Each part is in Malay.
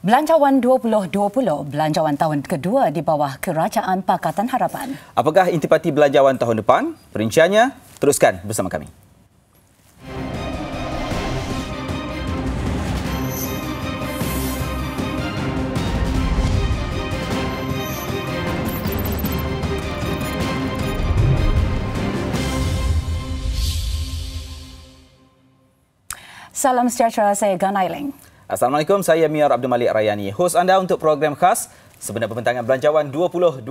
Belanjawan 2020, belanjawan tahun kedua di bawah Kerajaan Pakatan Harapan. Apakah intipati belanjawan tahun depan? Perinciannya, teruskan bersama kami. Salam sejahtera, saya Gan Ailing. Assalamualaikum, saya Miar Abdul Malik Rayani, hos anda untuk program khas Sebenar Pembentangan Belanjawan 2020.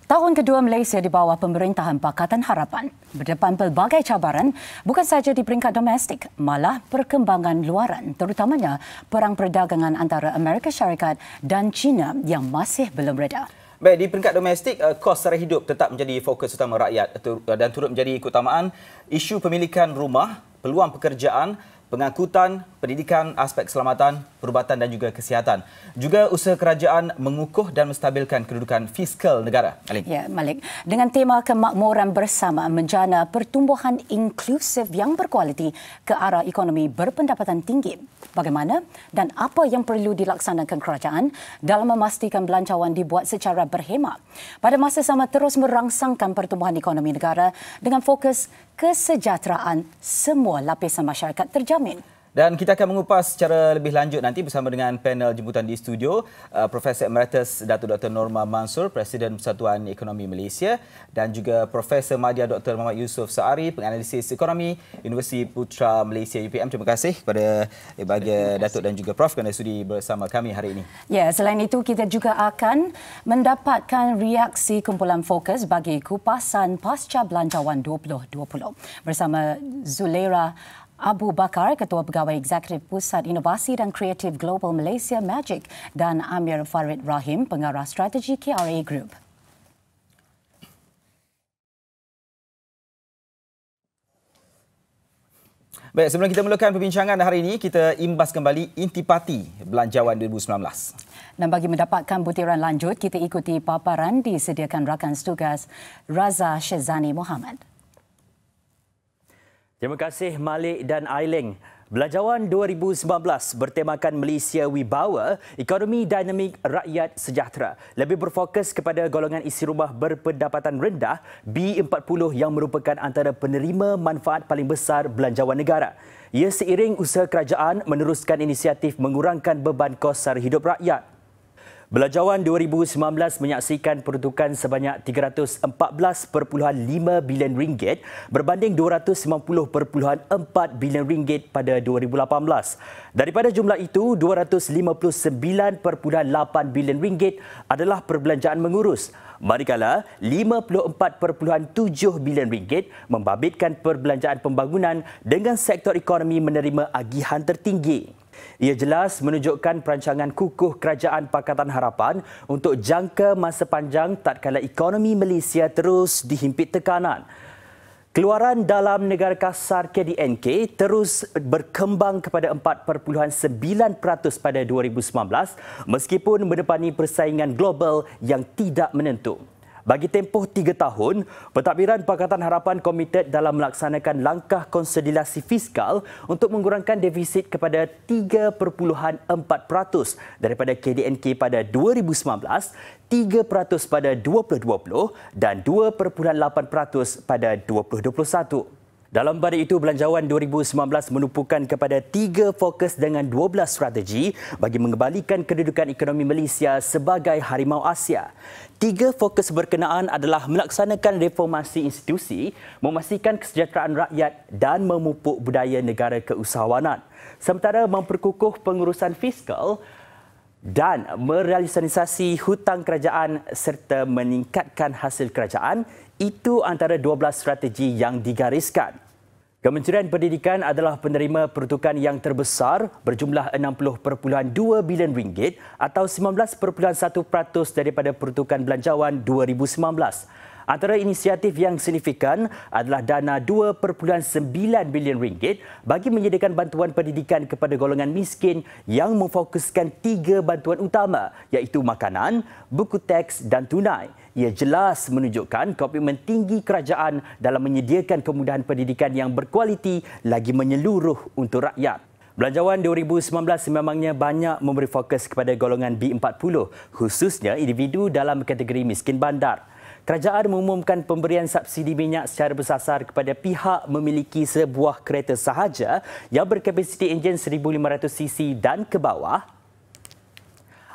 Tahun kedua Malaysia di bawah pemerintahan Pakatan Harapan berdepan pelbagai cabaran bukan sahaja di peringkat domestik, malah perkembangan luaran, terutamanya perang perdagangan antara Amerika Syarikat dan China yang masih belum reda. Baik, di peringkat domestik, kos sara hidup tetap menjadi fokus utama rakyat dan turut menjadi keutamaan isu pemilikan rumah, peluang pekerjaan, pengangkutan, pendidikan, aspek keselamatan, perubatan dan juga kesihatan. Juga usaha kerajaan mengukuh dan menstabilkan kedudukan fiskal negara. Alin. Ya, Malik. Dengan tema kemakmuran bersama menjana pertumbuhan inklusif yang berkualiti ke arah ekonomi berpendapatan tinggi. Bagaimana dan apa yang perlu dilaksanakan kerajaan dalam memastikan belanjawan dibuat secara berhemah. Pada masa sama terus merangsangkan pertumbuhan ekonomi negara dengan fokus kesejahteraan semua lapisan masyarakat terjamin. Dan kita akan mengupas secara lebih lanjut nanti bersama dengan panel jemputan di studio, Profesor Emeritus Datuk Dr. Norma Mansur, Presiden Persatuan Ekonomi Malaysia, dan juga Profesor Madya Dr. Muhammad Yusof Saari, Penganalisis Ekonomi Universiti Putra Malaysia UPM. Terima kasih kepada bahagia Datuk dan juga Prof kerana sudi bersama kami hari ini. Ya, selain itu kita juga akan mendapatkan reaksi kumpulan fokus bagi kupasan pasca belanjawan 2020 bersama Zuleira Abu Bakar, Ketua Pegawai Eksekutif Pusat Inovasi dan Kreatif Global Malaysia Magic, dan Amir Farid Rahim, Pengarah Strategi KRA Group. Baik, sebelum kita mulakan perbincangan hari ini, kita imbas kembali intipati belanjawan 2019. Dan bagi mendapatkan butiran lanjut, kita ikuti paparan disediakan rakan setugas Raza Syazani Muhammad. Terima kasih Malik dan Ailing. Belanjawan 2019 bertemakan Malaysia Wibawa, ekonomi dinamik, rakyat sejahtera. Lebih berfokus kepada golongan isi rumah berpendapatan rendah B40 yang merupakan antara penerima manfaat paling besar belanjawan negara. Ia seiring usaha kerajaan meneruskan inisiatif mengurangkan beban kos sara hidup rakyat. Belanjawan 2019 menyaksikan peruntukan sebanyak RM314.5 bilion berbanding RM290.4 bilion pada 2018. Daripada jumlah itu, RM259.8 bilion adalah perbelanjaan mengurus, manakala RM54.7 bilion membabitkan perbelanjaan pembangunan dengan sektor ekonomi menerima agihan tertinggi. Ia jelas menunjukkan perancangan kukuh Kerajaan Pakatan Harapan untuk jangka masa panjang tatkala ekonomi Malaysia terus dihimpit tekanan. Keluaran dalam negara kasar KDNK terus berkembang kepada 4.9% pada 2019 meskipun menepani persaingan global yang tidak menentu. Bagi tempoh 3 tahun, Pentadbiran Pakatan Harapan komited dalam melaksanakan langkah konsolidasi fiskal untuk mengurangkan defisit kepada 3.4% daripada KDNK pada 2019, 3% pada 2020 dan 2.8% pada 2021. Dalam pada itu, belanjawan 2019 menumpukan kepada 3 fokus dengan 12 strategi bagi mengembalikan kedudukan ekonomi Malaysia sebagai harimau Asia. 3 fokus berkenaan adalah melaksanakan reformasi institusi, memastikan kesejahteraan rakyat dan memupuk budaya negara keusahawanan. Sementara memperkukuh pengurusan fiskal dan merealisasi hutang kerajaan serta meningkatkan hasil kerajaan, itu antara 12 strategi yang digariskan. Kementerian Pendidikan adalah penerima peruntukan yang terbesar berjumlah RM60.2 bilion atau 19.1% daripada peruntukan belanjawan 2019. Antara inisiatif yang signifikan adalah dana RM2.9 bilion bagi menyediakan bantuan pendidikan kepada golongan miskin yang memfokuskan 3 bantuan utama iaitu makanan, buku teks dan tunai. Ia jelas menunjukkan komitmen tinggi kerajaan dalam menyediakan kemudahan pendidikan yang berkualiti lagi menyeluruh untuk rakyat. Belanjawan 2019 memangnya banyak memberi fokus kepada golongan B40, khususnya individu dalam kategori miskin bandar. Kerajaan mengumumkan pemberian subsidi minyak secara bersasar kepada pihak memiliki sebuah kereta sahaja yang berkapasiti enjin 1,500cc dan ke bawah,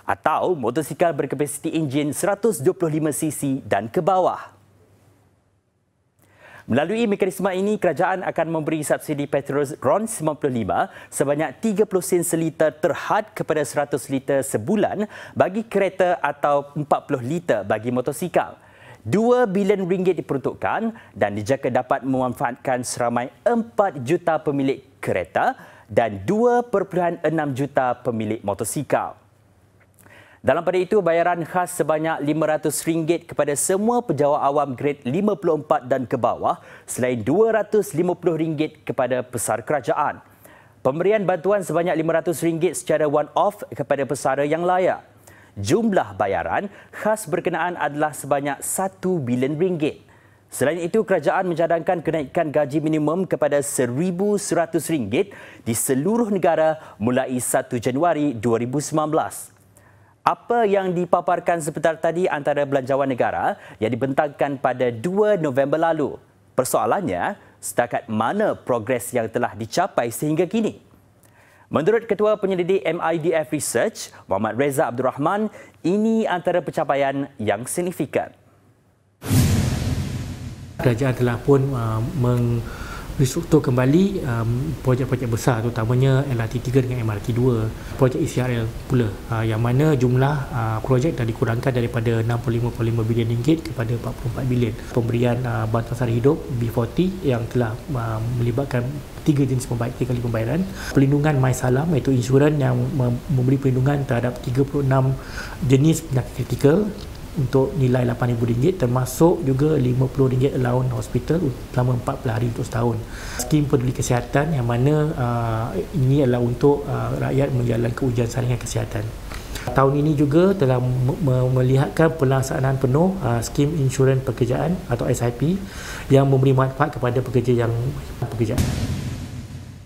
atau motosikal berkapasiti enjin 125cc dan ke bawah. Melalui mekanisme ini, kerajaan akan memberi subsidi petrol RON 95 sebanyak 30 sen seliter terhad kepada 100 liter sebulan bagi kereta atau 40 liter bagi motosikal. RM2 bilion diperuntukkan dan dijangka dapat memanfaatkan seramai 4 juta pemilik kereta dan 2.6 juta pemilik motosikal. Dalam pada itu, bayaran khas sebanyak RM500 kepada semua pejabat awam grade 54 dan ke bawah selain RM250 kepada pesara kerajaan. Pemberian bantuan sebanyak RM500 secara one-off kepada pesara yang layak. Jumlah bayaran khas berkenaan adalah sebanyak RM1 bilion. Selain itu, kerajaan mencadangkan kenaikan gaji minimum kepada RM1,100 di seluruh negara mulai 1 Januari 2019. Apa yang dipaparkan sebentar tadi antara belanjawan negara yang dibentangkan pada 2 November lalu. Persoalannya, setakat mana progres yang telah dicapai sehingga kini? Menurut Ketua Penyelidik MIDF Research, Muhammad Reza Abdul Rahman, ini antara pencapaian yang signifikan. Kerajaan telah pun restruktur kembali projek-projek besar, terutamanya LRT3 dengan MRT2, projek ECRL pula, yang mana jumlah projek dah dikurangkan daripada RM65.5 bilion kepada RM44 bilion. Pemberian bantuan sara hidup B40 yang telah melibatkan 3 jenis kali pembayaran, pelindungan MySalam iaitu insurans yang memberi perlindungan terhadap 36 jenis penyakit kritikal untuk nilai RM8,000, termasuk juga RM50 allowance hospital selama 40 hari untuk setahun. Skim peduli kesihatan yang mana ini adalah untuk rakyat menjalankan ujian saringan kesihatan. Tahun ini juga telah melihatkan pelaksanaan penuh skim insurans pekerjaan atau SIP yang memberi manfaat kepada pekerja yang pekerjaan.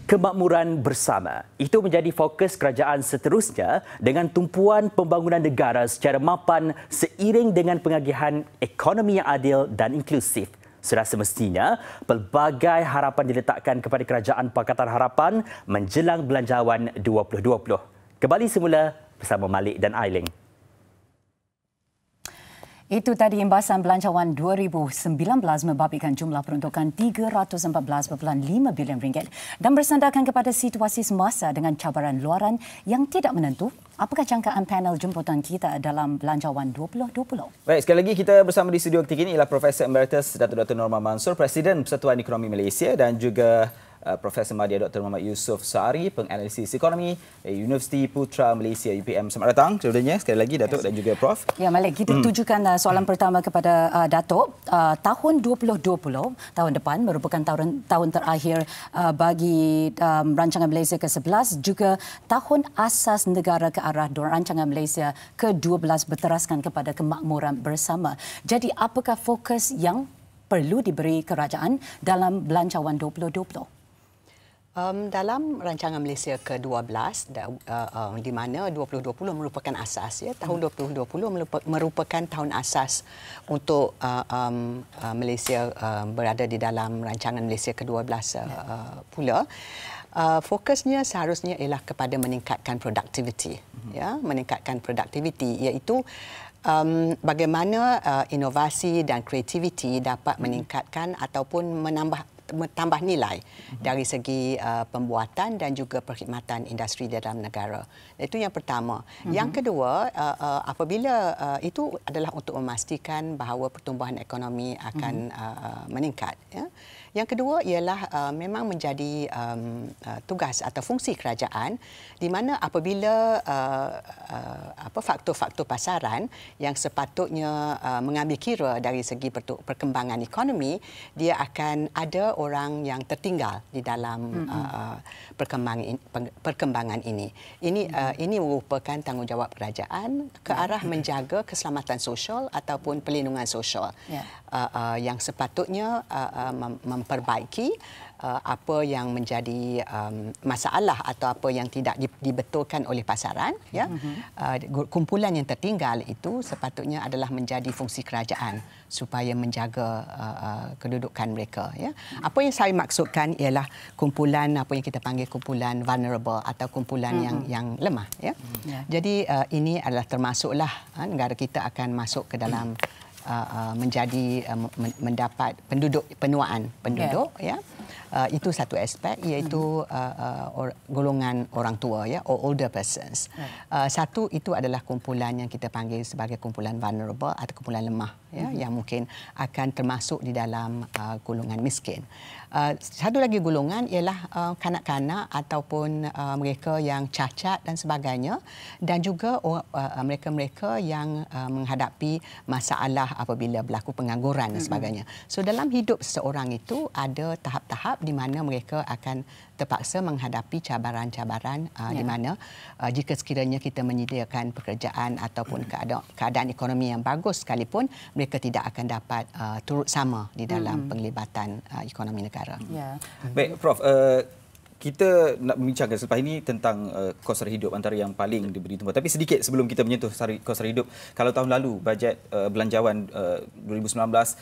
Kemakmuran bersama. Itu menjadi fokus kerajaan seterusnya dengan tumpuan pembangunan negara secara mapan seiring dengan pengagihan ekonomi yang adil dan inklusif. Sudah semestinya, pelbagai harapan diletakkan kepada Kerajaan Pakatan Harapan menjelang Belanjawan 2020. Kembali semula bersama Malik dan Ailing. Itu tadi imbasan Belanjawan 2019 membabitkan jumlah peruntukan RM314.5 bilion dan bersandarkan kepada situasi semasa dengan cabaran luaran yang tidak menentu. Apakah jangkaan panel jemputan kita dalam Belanjawan 2020? Baik, sekali lagi kita bersama di studio ketika ini ialah Profesor Emeritus Datuk Dr. Norma Mansor, Presiden Persatuan Ekonomi Malaysia, dan juga Profesor Madya Dr. Muhammad Yusof Saari, penganalisis ekonomi Universiti Putra Malaysia UPM. Selamat datang keduanya sekali lagi Datuk dan juga Prof. Ya Malik, kita tujukan soalan pertama kepada Datuk. Tahun 2020, tahun depan merupakan tahun terakhir bagi rancangan Malaysia ke-11, juga tahun asas negara ke arah rancangan Malaysia ke-12 berteraskan kepada kemakmuran bersama. Jadi apakah fokus yang perlu diberi kerajaan dalam Belanjawan 2020? Dalam rancangan Malaysia ke-12 di mana 2020 merupakan asas, ya, tahun 2020 merupakan tahun asas untuk Malaysia berada di dalam rancangan Malaysia ke-12 pula. Fokusnya seharusnya ialah kepada meningkatkan produktiviti, ya, meningkatkan produktiviti, iaitu bagaimana inovasi dan kreativiti dapat meningkatkan ataupun tambah nilai dari segi pembuatan dan juga perkhidmatan industri di dalam negara. Itu yang pertama. Yang kedua, apabila itu adalah untuk memastikan bahawa pertumbuhan ekonomi akan meningkat, ya. Yang kedua ialah memang menjadi tugas atau fungsi kerajaan di mana apabila faktor-faktor pasaran yang sepatutnya mengambil kira dari segi perkembangan ekonomi, dia akan ada orang yang tertinggal di dalam perkembangan ini. Ini merupakan tanggungjawab kerajaan ke arah menjaga keselamatan sosial ataupun perlindungan sosial yang sepatutnya memperbaiki apa yang menjadi masalah atau apa yang tidak dibetulkan oleh pasaran, ya. Kumpulan yang tertinggal itu sepatutnya adalah menjadi fungsi kerajaan supaya menjaga kedudukan mereka, ya. Apa yang saya maksudkan ialah kumpulan apa yang kita panggil kumpulan vulnerable atau kumpulan yang lemah, ya. Jadi ini adalah termasuklah negara kita akan masuk ke dalam menjadi mendapat penuaan penduduk, ya. Itu satu aspek, iaitu golongan orang tua, ya, or older persons. Satu itu adalah kumpulan yang kita panggil sebagai kumpulan vulnerable atau kumpulan lemah, ya, yang mungkin akan termasuk di dalam golongan miskin. Satu lagi golongan ialah kanak-kanak ataupun mereka yang cacat dan sebagainya, dan juga mereka-mereka yang menghadapi masalah apabila berlaku pengangguran dan sebagainya. So dalam hidup seseorang itu ada tahap-tahap di mana mereka akan terpaksa menghadapi cabaran-cabaran di mana jika sekiranya kita menyediakan pekerjaan ataupun keadaan ekonomi yang bagus sekalipun, mereka tidak akan dapat turut sama di dalam penglibatan ekonomi negara. Ya. Baik, Prof. Kita nak membincangkan selepas ini tentang kos sara hidup antara yang paling diberi tumpuan. Tapi sedikit sebelum kita menyentuh kos sara hidup, kalau tahun lalu bajet belanjawan 2019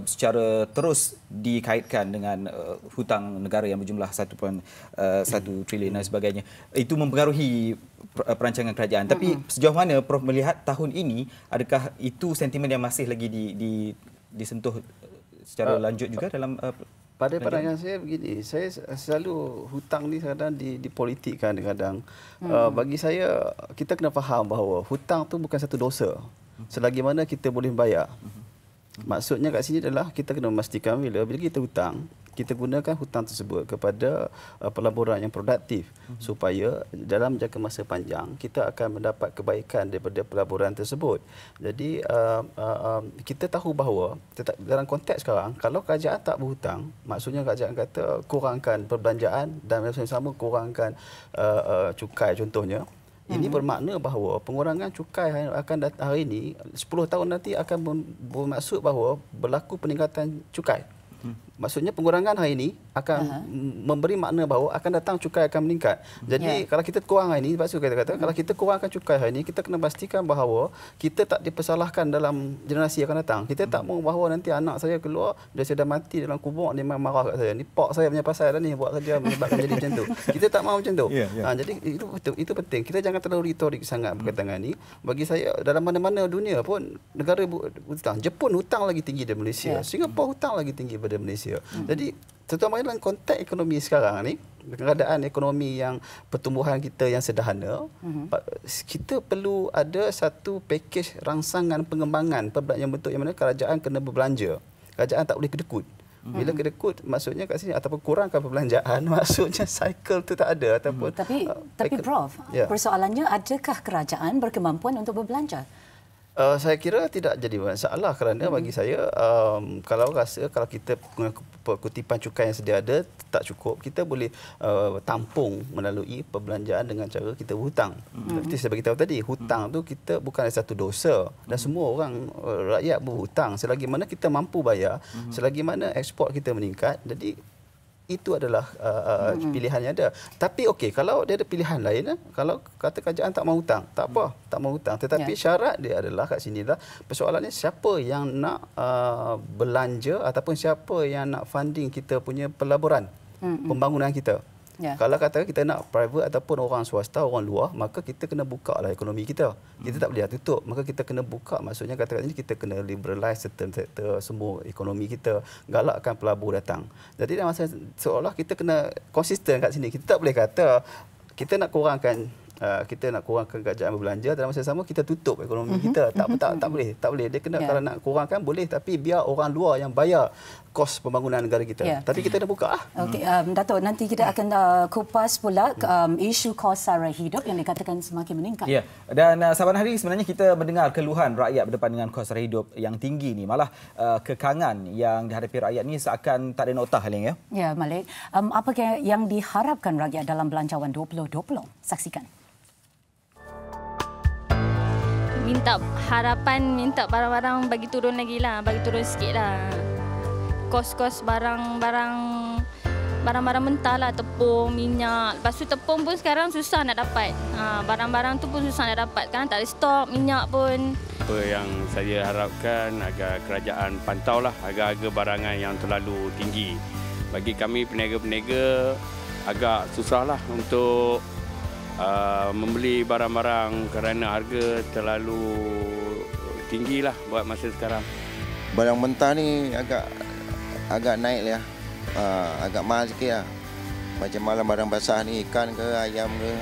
secara terus dikaitkan dengan hutang negara yang berjumlah 1.1 trilion dan sebagainya, itu mempengaruhi perancangan kerajaan. Tapi sejauh mana Prof melihat tahun ini, adakah itu sentimen yang masih lagi disentuh secara lanjut juga dalam pada pandangan saya begini, saya selalu hutang ni kadang dipolitikkan kadang. Bagi saya, kita kena faham bahawa hutang tu bukan satu dosa selagi mana kita boleh bayar. Maksudnya kat sini adalah kita kena memastikan bila kita hutang, kita gunakan hutang tersebut kepada pelaburan yang produktif supaya dalam jangka masa panjang kita akan mendapat kebaikan daripada pelaburan tersebut. Jadi kita tahu bahawa dalam konteks sekarang, kalau kerajaan tak berhutang, maksudnya kerajaan kata kurangkan perbelanjaan dan bersama-sama kurangkan cukai contohnya. Ini bermakna bahawa pengurangan cukai yang akan datang hari ini 10 tahun nanti akan bermaksud bahawa berlaku peningkatan cukai. Maksudnya pengurangan hari ini akan memberi makna bahawa akan datang cukai akan meningkat. Jadi kalau kita kurang hari ini, sebab kita kata kalau kita kurangkan cukai hari ini, kita kena pastikan bahawa kita tak dipersalahkan dalam generasi akan datang. Kita tak mahu bahawa nanti anak saya keluar, dia sudah mati dalam kubur, dia marah kat saya. Ni pak saya punya pasal dah ni buat kerja menyebabkan jadi macam tu. Kita tak mahu macam tu. Jadi itu penting. Kita jangan terlalu retorik sangat berkaitan dengan ni. Bagi saya dalam mana-mana dunia pun negara hutang. Jepun hutang lagi tinggi daripada Malaysia. Singapura hutang lagi tinggi daripada Malaysia. Jadi terutama dalam konteks ekonomi sekarang ni, keadaan ekonomi yang pertumbuhan kita yang sederhana, kita perlu ada satu pakej rangsangan pengembangan yang bentuk yang mana kerajaan kena berbelanja. Kerajaan tak boleh kedekut. Bila kedekut, maksudnya kat sini ataupun kurangkan perbelanjaan, maksudnya cycle tu tak ada ataupun tapi Prof, persoalannya adakah kerajaan berkemampuan untuk berbelanja? Saya kira tidak jadi masalah kerana bagi saya kalau kita kutipan cukai yang sedia ada tak cukup, kita boleh tampung melalui perbelanjaan dengan cara kita berhutang. Seperti saya bagi tahu tadi, hutang tu kita bukan satu dosa dan semua orang rakyat berhutang selagi mana kita mampu bayar, selagi mana ekspor kita meningkat. Jadi itu adalah pilihan yang ada. Tapi okey, kalau dia ada pilihan lain, kalau kata kerajaan tak mahu hutang, tak apa, tak mahu hutang. Tetapi syarat dia adalah kat sinilah persoalannya siapa yang nak belanja ataupun siapa yang nak funding kita punya pelaburan, pembangunan kita. Kalau kata kita nak private ataupun orang swasta, orang luar, maka kita kena buka lah ekonomi kita. Kita tak boleh tutup. Maka kita kena buka. Maksudnya kata ini kita kena liberalize sektor semua ekonomi kita. Galakkan pelabur datang. Jadi dalam masa seolah kita kena konsisten kat sini. Kita tak boleh kata kita nak kurangkan kerajaan berbelanja, dalam masa sama kita tutup ekonomi kita. Tak boleh. Dia kena kalau nak kurangkan boleh, tapi biar orang luar yang bayar kos pembangunan negara kita. Tapi kita dah buka lah. Okey, Datuk, nanti kita akan kupas pula isu kos sara hidup yang dikatakan semakin meningkat. Ya, dan saban hari sebenarnya kita mendengar keluhan rakyat berdepan dengan kos sara hidup yang tinggi ni. Malah kekangan yang dihadapi rakyat ni seakan tak ada notah, Haling, ya. Ya, Malik. Apa yang diharapkan rakyat dalam belanjawan 2020? Saksikan. Minta barang-barang bagi turun lagi lah, bagi turun sikit lah. Kos-kos barang-barang barang-barang mentah lah, tepung, minyak. Lepas tu tepung pun sekarang susah nak dapat. Barang-barang tu pun susah nak dapat. Sekarang tak ada stok minyak pun. Apa yang saya harapkan agar kerajaan pantaulah harga-harga barangan yang terlalu tinggi. Bagi kami peniaga-peniaga agak susahlah untuk membeli barang-barang kerana harga terlalu tinggilah buat masa sekarang. Barang mentah ni agak naik lah. Agak mahal sikit lah. Macam malam barang basah ni, ikan ke, ayam ke.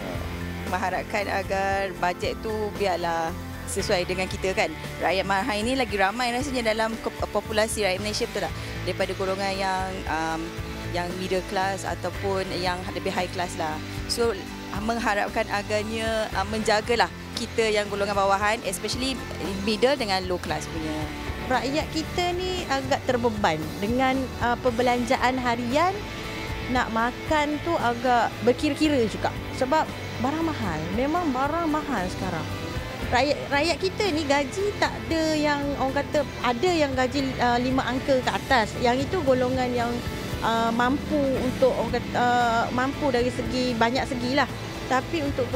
Mengharapkan agar bajet tu biarlah sesuai dengan kita kan. Rakyat mahal ini lagi ramai rasanya dalam populasi rakyat Malaysia, betul tak? Daripada golongan yang middle class ataupun yang lebih high class lah. So mengharapkan agarnya menjagalah kita yang golongan bawahan, especially middle dengan low class punya. Rakyat kita ni agak terbeban dengan perbelanjaan harian. Nak makan tu agak berkira-kira juga sebab barang mahal. Memang barang mahal sekarang. Rakyat kita ni gaji tak ada yang orang kata, ada yang gaji 5 angka ke atas. Yang itu golongan yang mampu untuk orang kata, mampu dari segi banyak segi lah. Tapi untuk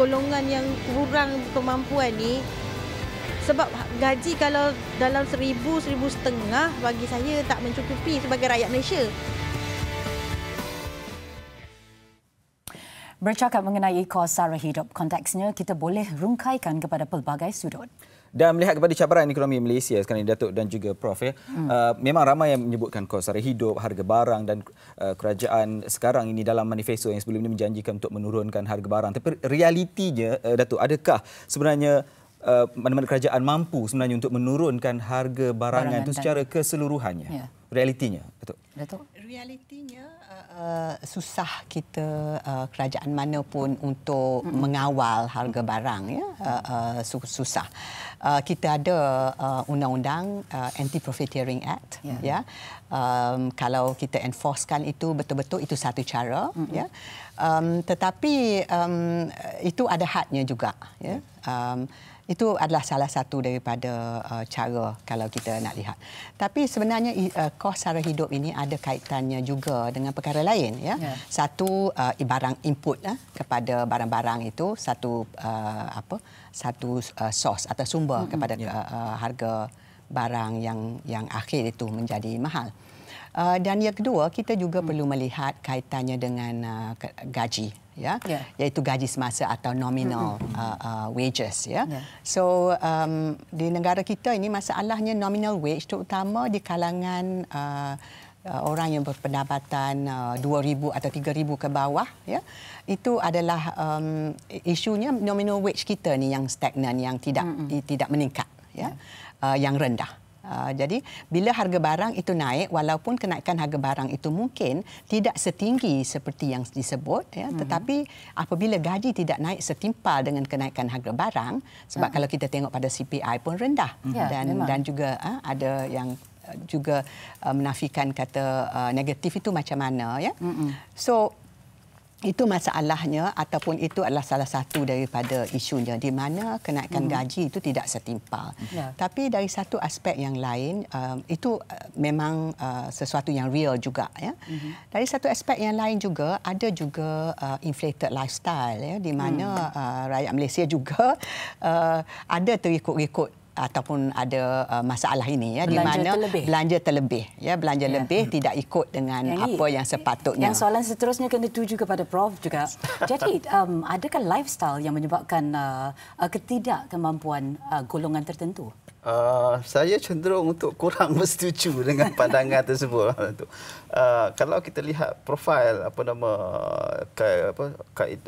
golongan yang kurang kemampuan ni, sebab gaji kalau dalam 1,000-1,500 bagi saya tak mencukupi sebagai rakyat Malaysia. Bercakap mengenai kos sara hidup, konteksnya kita boleh rungkaikan kepada pelbagai sudut. Dan melihat kepada cabaran ekonomi Malaysia sekarang ini, Datuk dan juga Prof, memang ramai yang menyebutkan kos sara hidup, harga barang, dan kerajaan sekarang ini dalam manifesto yang sebelum ini menjanjikan untuk menurunkan harga barang. Tapi realitinya, Datuk, adakah sebenarnya mana-mana kerajaan mampu sebenarnya untuk menurunkan harga barangan itu secara keseluruhannya? Ya. Realitinya, Datuk? Realitinya susah kita kerajaan mana pun untuk mengawal harga barang, ya. Susah. Kita ada undang-undang Anti-Profiteering Act, ya. Kalau kita enforcekan itu betul-betul, itu satu cara, ya. Tetapi itu ada hadnya juga, ya. Itu adalah salah satu daripada cara kalau kita nak lihat. Tapi sebenarnya kos sara hidup ini ada kaitannya juga dengan perkara lain, ya. Satu, barang input kepada barang-barang itu satu source atau sumber kepada harga barang yang akhir itu menjadi mahal. Dan yang kedua, kita juga perlu melihat kaitannya dengan gaji, ya, iaitu gaji semasa atau nominal wages, ya. So di negara kita ini masalahnya nominal wage, terutama di kalangan orang yang berpendapatan 2,000 atau 3,000 ke bawah, ya. Itu adalah isunya nominal wage kita ni yang stagnan, yang tidak meningkat, ya. Yang rendah. Jadi bila harga barang itu naik, walaupun kenaikan harga barang itu mungkin tidak setinggi seperti yang disebut, ya, tetapi apabila gaji tidak naik setimpal dengan kenaikan harga barang, sebab kalau kita tengok pada CPI pun rendah, dan juga ada yang juga menafikan kata negatif itu macam mana, ya. So itu masalahnya, ataupun itu adalah salah satu daripada isunya, di mana kenaikan gaji itu tidak setimpal. Tapi dari satu aspek yang lain, itu memang sesuatu yang real juga, ya. Dari satu aspek yang lain juga, ada juga inflated lifestyle, ya, di mana rakyat Malaysia juga ada terikut-ikut ataupun ada masalah ini, ya, di mana belanja terlebih, ya, belanja lebih tidak ikut dengan apa yang sepatutnya. Yang soalan seterusnya kena tuju kepada Prof juga. Jadi adakah lifestyle yang menyebabkan ketidakkemampuan golongan tertentu? Saya cenderung untuk kurang bersetuju dengan pandangan tersebut. Kalau kita lihat profil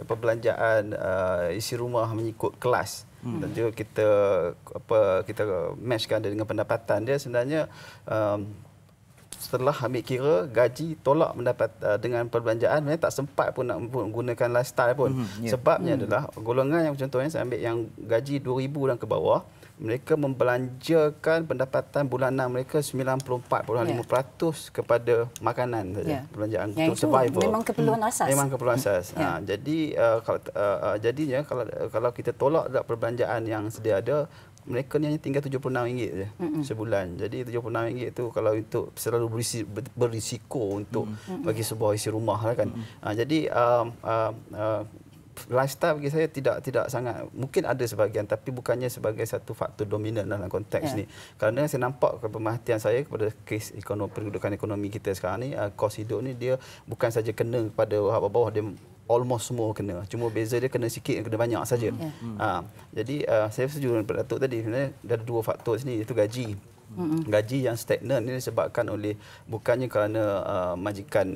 perbelanjaan isi rumah mengikut kelas, dan juga kita matchkan dengan pendapatan dia, sebenarnya setelah ambil kira gaji tolak mendapat dengan perbelanjaan, sebenarnya tak sempat pun nak menggunakan lifestyle pun. Sebabnya adalah golongan yang contohnya saya ambil yang gaji 2,000 dan ke bawah, mereka membelanjakan pendapatan bulanan mereka 94.5% kepada makanan saja. Perbelanjaan untuk survival. Memang keperluan asas. Memang keperluan asas. Jadi jadinya kalau kita tolak perbelanjaan yang sedia ada, mereka ni hanya tinggal RM76 je sebulan. Jadi RM76 tu kalau untuk selalu berisiko untuk bagi sebuah isi rumah lah kan. Jadi lifestyle bagi saya tidak sangat, mungkin ada sebahagian tapi bukannya sebagai satu faktor dominan dalam konteks ni. Kerana saya nampak pemerhatian saya kepada kes pergerakan ekonomi kita sekarang ni, kos hidup ni dia bukan saja kena kepada bawah-bawah, dia almost semua kena. Cuma beza dia kena sikit, kena banyak saja. Jadi saya setuju dengan Pak Datuk tadi, sebenarnya ada dua faktor sini, iaitu gaji. Gaji yang stagnan ini disebabkan oleh bukannya kerana majikan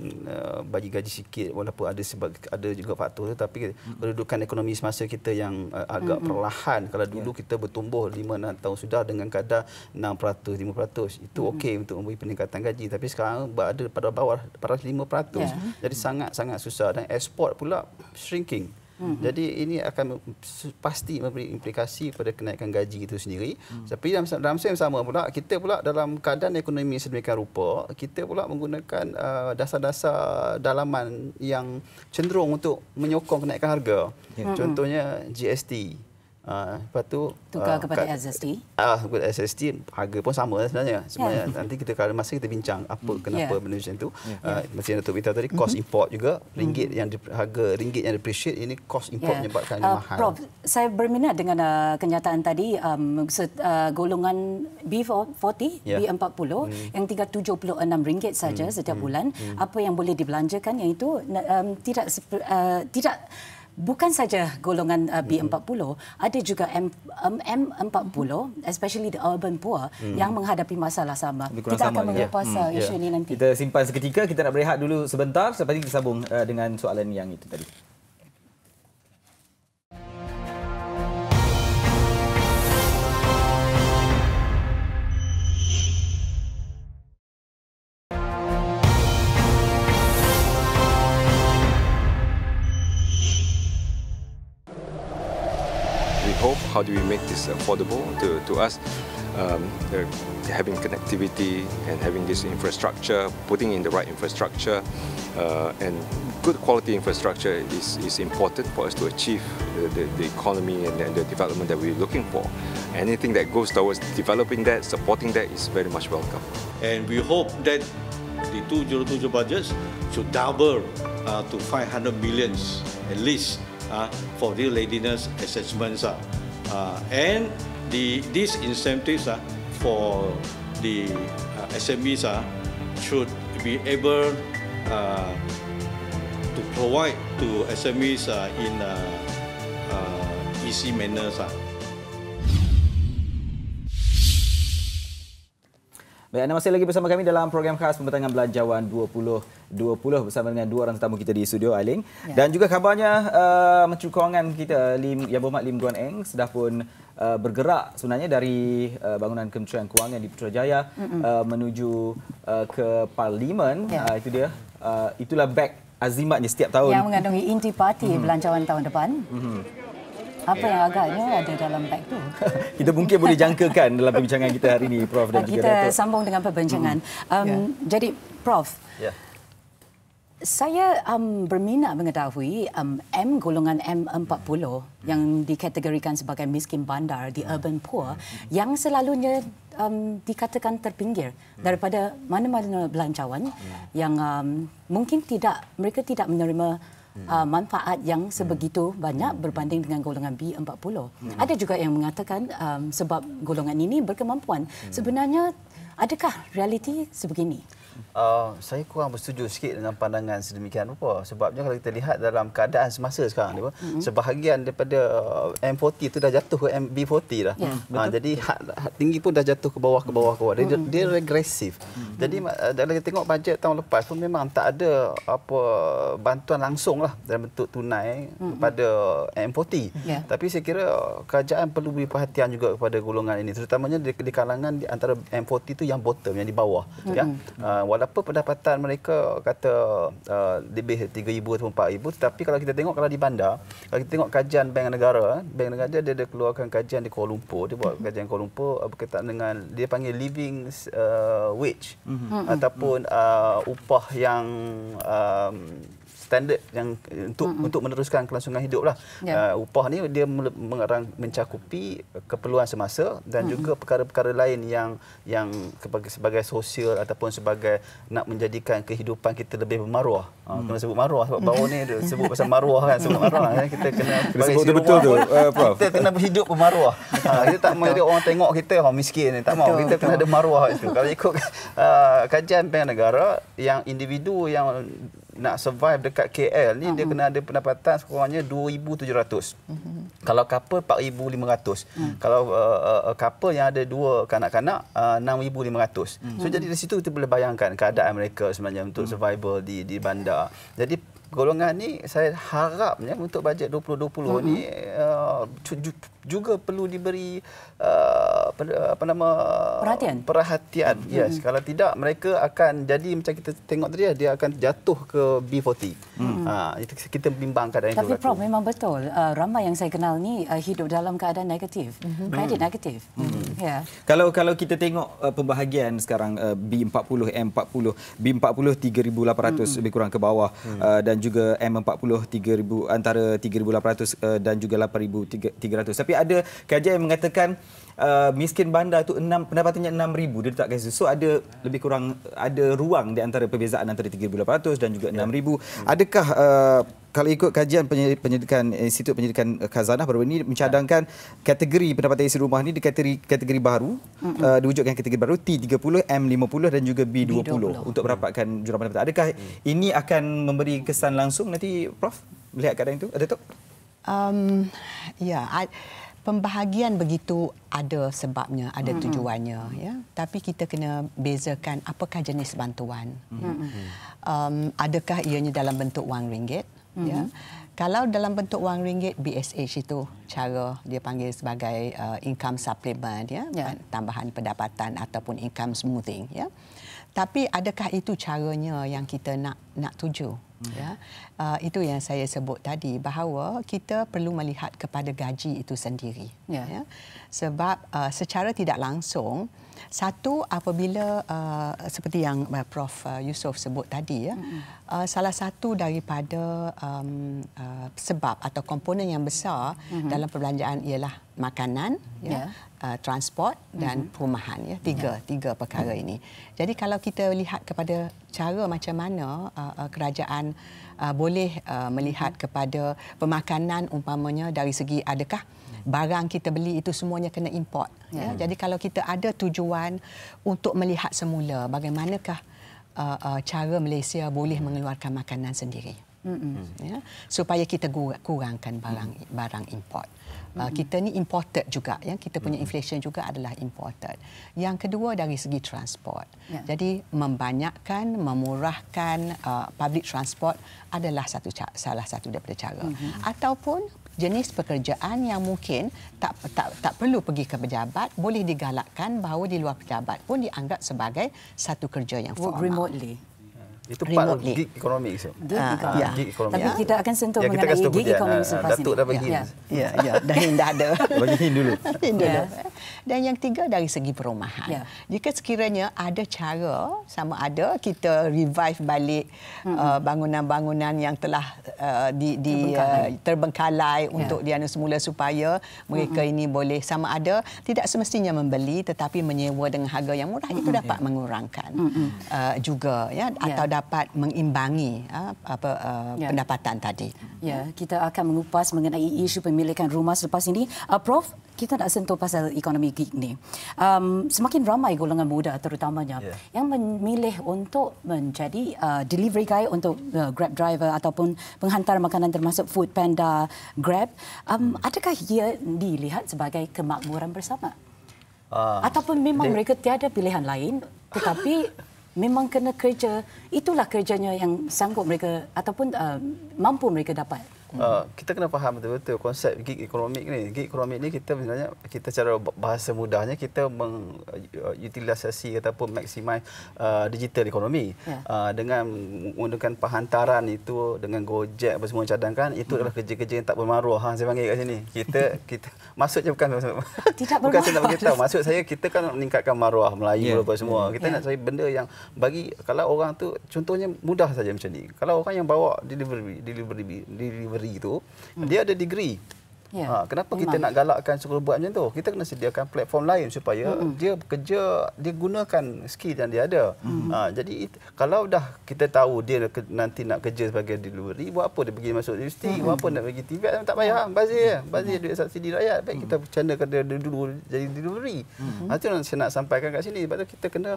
bagi gaji sikit, walaupun ada juga faktor itu, tapi kedudukan ekonomi semasa kita yang agak perlahan. Kalau dulu kita bertumbuh 5-6 tahun sudah dengan kadar 6%, 5%, itu okey untuk memberi peningkatan gaji, tapi sekarang berada pada bawah 5%. Jadi sangat-sangat susah, dan ekspor pula shrinking. Jadi ini akan pasti memberi implikasi pada kenaikan gaji itu sendiri. Tapi dalam masa yang sama pula, kita pula dalam keadaan ekonomi sedemikian rupa, kita pula menggunakan dasar-dasar dalaman yang cenderung untuk menyokong kenaikan harga. Contohnya GST. Lepas tu tukar kepada SST. Kepada SST harga pun sama sebenarnya. Nanti kita kalau masa kita bincang kenapa benda macam tu. Macam Datuk beritahu tadi, cost import juga, harga ringgit yang depreciate, ini cost import menyebabkannya mahal. Prof, saya berminat dengan kenyataan tadi, golongan B40, B40 yang tinggal RM76 saja setiap bulan. Apa yang boleh dibelanjakan, yang itu tidak bukan saja golongan B40, ada juga M40, especially the urban poor, yang menghadapi masalah sama. Kita akan mengupas isu ini nanti. Kita simpan seketika, kita nak berehat dulu sebentar, selepas ini kita sambung dengan soalan yang itu tadi. How do we make this affordable to us? Having connectivity and having this infrastructure, putting in the right infrastructure and good quality infrastructure is important for us to achieve the economy and the development that we're looking for. Anything that goes towards developing that, supporting that is very much welcome. And we hope that the 2027 budgets should double to 500 million at least for real readiness assessments. And these incentives for the SMEs should be able to provide to SMEs in easy manners. Baik, anda masih lagi bersama kami dalam program khas pembentangan Belanjawan 2020 bersama dengan dua orang tetamu kita di studio, Ailing. Dan juga kabarnya Menteri Kewangan kita, Yang Berhormat Lim Guan Eng, sudah pun bergerak sebenarnya dari bangunan Kementerian Kewangan di Putrajaya menuju ke Parlimen. Itu dia. Itulah back azimatnya setiap tahun. Yang mengandungi inti parti Belanjawan tahun depan. Apa yang agaknya ada dalam beg tu? Kita mungkin boleh jangkakan dalam perbincangan kita hari ini, Prof dan juga Datuk. Kita sambung dengan perbincangan. Jadi, Prof, saya berminat mengetahui golongan M40 yang dikategorikan sebagai miskin bandar di urban poor yang selalunya dikatakan terpinggir daripada mana-mana belanjawan yang mungkin mereka tidak menerima manfaat yang sebegitu banyak berbanding dengan golongan B40. Ada juga yang mengatakan sebab golongan ini berkemampuan. Sebenarnya, adakah realiti sebegini? Saya kurang bersetuju sikit dengan pandangan sedemikian rupa. Sebabnya kalau kita lihat dalam keadaan semasa sekarang ni, sebahagian daripada M40 itu dah jatuh ke B40 dah. Jadi hak tinggi pun dah jatuh ke bawah. Dia regresif. Jadi kalau kita tengok bajet tahun lepas pun memang tak ada apa bantuan langsung lah dalam bentuk tunai kepada M40. Tapi saya kira kerajaan perlu beri perhatian juga kepada golongan ini, terutamanya di kalangan di antara M40 itu yang bottom, yang di bawah. Walaupun pendapatan mereka kata lebih 3,000 atau 4,000, tetapi kalau kita tengok, kalau di bandar, kalau kita tengok kajian Bank Negara dia ada keluarkan kajian di Kuala Lumpur. Dia buat kajian Kuala Lumpur berkaitan dengan, dia panggil living wage ataupun upah yang standard yang untuk meneruskan kelangsungan hidup lah. Upah ni dia mencakupi keperluan semasa dan juga perkara-perkara lain yang sebagai sosial ataupun sebagai nak menjadikan kehidupan kita lebih bermaruah. Kena sebut maruah sebab baru ni sebut pasal maruah kan, sebut maruah kan. Kita kena sebut betul tu, Prof. Kita kena berhidup bermaruah. Kita tak mahu dia orang tengok kita orang miskin ni, tak mahu. Kita kena ada maruah itu. Kalau ikut kajian Bank Negara, yang individu yang nak survive dekat KL ni dia kena ada pendapatan sekurang-kurangnya 2,700. Kalau couple 4,500. Kalau couple yang ada 2 kanak-kanak 6,500. So jadi dari situ kita boleh bayangkan keadaan mereka sebenarnya untuk survival di bandar. Jadi golongan ni saya harapnya untuk bajet 2020 ni juga perlu diberi perhatian. Yes, kalau tidak mereka akan jadi macam kita tengok tadi, dia akan jatuh ke B40. Itu kita bimbang keadaan itu. Tapi Prof, memang betul ramai yang saya kenal ni hidup dalam keadaan negatif, kredit negatif. Kalau kita tengok pembahagian sekarang B40, M40, B40 3,800 lebih kurang ke bawah, dan juga M40 3,000 antara 3,800 dan juga 8,300. Tapi ada kajian yang mengatakan miskin bandar tu pendapatannya 6,000, dia letak garis. So ada lebih kurang ada ruang di antara perbezaan antara 3,800 dan juga 6,000. Adakah kalau ikut kajian penyelidikan Institut Penyelidikan Khazanah baru ini mencadangkan kategori pendapatan isi rumah ni di kategori baru, diwujudkan kategori baru T30, M50 dan juga B20 untuk merapatkan jurang pendapatan. Adakah ini akan memberi kesan langsung nanti, Prof, melihat keadaan itu? Ada tak? Pembahagian begitu ada sebabnya, ada tujuannya, ya. Tapi kita kena bezakan apakah jenis bantuan. Adakah ianya dalam bentuk wang ringgit? Ya. Kalau dalam bentuk wang ringgit, BSH itu cara dia panggil sebagai income supplement, ya, tambahan pendapatan ataupun income smoothing, ya. Tapi adakah itu caranya yang kita nak tuju? Ya, itu yang saya sebut tadi, bahawa kita perlu melihat kepada gaji itu sendiri. Ya. Sebab secara tidak langsung, satu apabila seperti yang Prof Yusof sebut tadi, ya, salah satu daripada sebab atau komponen yang besar dalam perbelanjaan ialah makanan, ya, transport dan perumahan, ya, tiga perkara ini. Jadi kalau kita lihat kepada cara macam mana kerajaan boleh melihat kepada pemakanan, umpamanya dari segi adakah barang kita beli itu semuanya kena import. Ya. Jadi kalau kita ada tujuan untuk melihat semula bagaimanakah cara Malaysia boleh mengeluarkan makanan sendiri, ya, supaya kita kurangkan barang import. Kita ni imported juga, ya, kita punya inflation juga adalah imported. Yang kedua dari segi transport. Jadi membanyakkan, memurahkan public transport adalah salah satu daripada cara. Ataupun jenis pekerjaan yang mungkin tak perlu pergi ke pejabat, boleh digalakkan bahawa di luar pejabat pun dianggap sebagai satu kerja yang formal. Remotely. Itu part of gig economic. Gig economic. Tapi kita akan sentuh mengenai gig economic selepas ini. Datuk dah bagi. Dah ada. Bagi hin dulu. Dan yang tiga dari segi perumahan. Jika sekiranya ada cara, sama ada kita revive balik bangunan-bangunan yang telah terbengkalai untuk dianu semula supaya mereka ini boleh, sama ada tidak semestinya membeli tetapi menyewa dengan harga yang murah, itu dapat mengurangkan juga, ya, atau dapat mengimbangi pendapatan tadi. Ya, kita akan mengupas mengenai isu pemilikan rumah selepas ini. Prof, kita nak sentuh pasal ekonomi gig ni. Semakin ramai golongan muda terutamanya yang memilih untuk menjadi delivery guy untuk Grab driver ataupun penghantar makanan termasuk Food Panda, Grab. Adakah ia dilihat sebagai kemakmuran bersama? Ataupun memang mereka tiada pilihan lain tetapi memang kena kerja, itulah kerjanya yang sanggup mereka ataupun mampu mereka dapat? Kita kena faham betul-betul konsep gig economic ni. Gig economic ni kita sebenarnya, kita cara bahasa mudahnya, kita mengutilisasi ataupun maximise digital ekonomi. Dengan menggunakan perhantaran itu, dengan Gojek apa semua cadangkan, itu adalah kerja-kerja yang tak bermaruah. Saya panggil kat sini. Kita maksudnya bukan bukan saya nak beritahu. Maksud saya, kita kan meningkatkan maruah Melayu apa semua. Kita nak cari benda yang bagi, kalau orang tu contohnya mudah saja macam ni. Kalau orang yang bawa delivery itu, dia ada degree. Kenapa kita nak galakkan suruh buat macam tu? Kita kena sediakan platform lain supaya dia bekerja, dia gunakan skill yang dia ada. Jadi kalau dah kita tahu dia nanti nak kerja sebagai delivery, buat apa dia pergi masuk universiti, buat apa nak pergi TVET, tak payah, bazir duit subsidi rakyat. Baik kita bercandakan dia dulu jadi delivery. Itu yang saya nak sampaikan kat sini. Sebab tu kita kena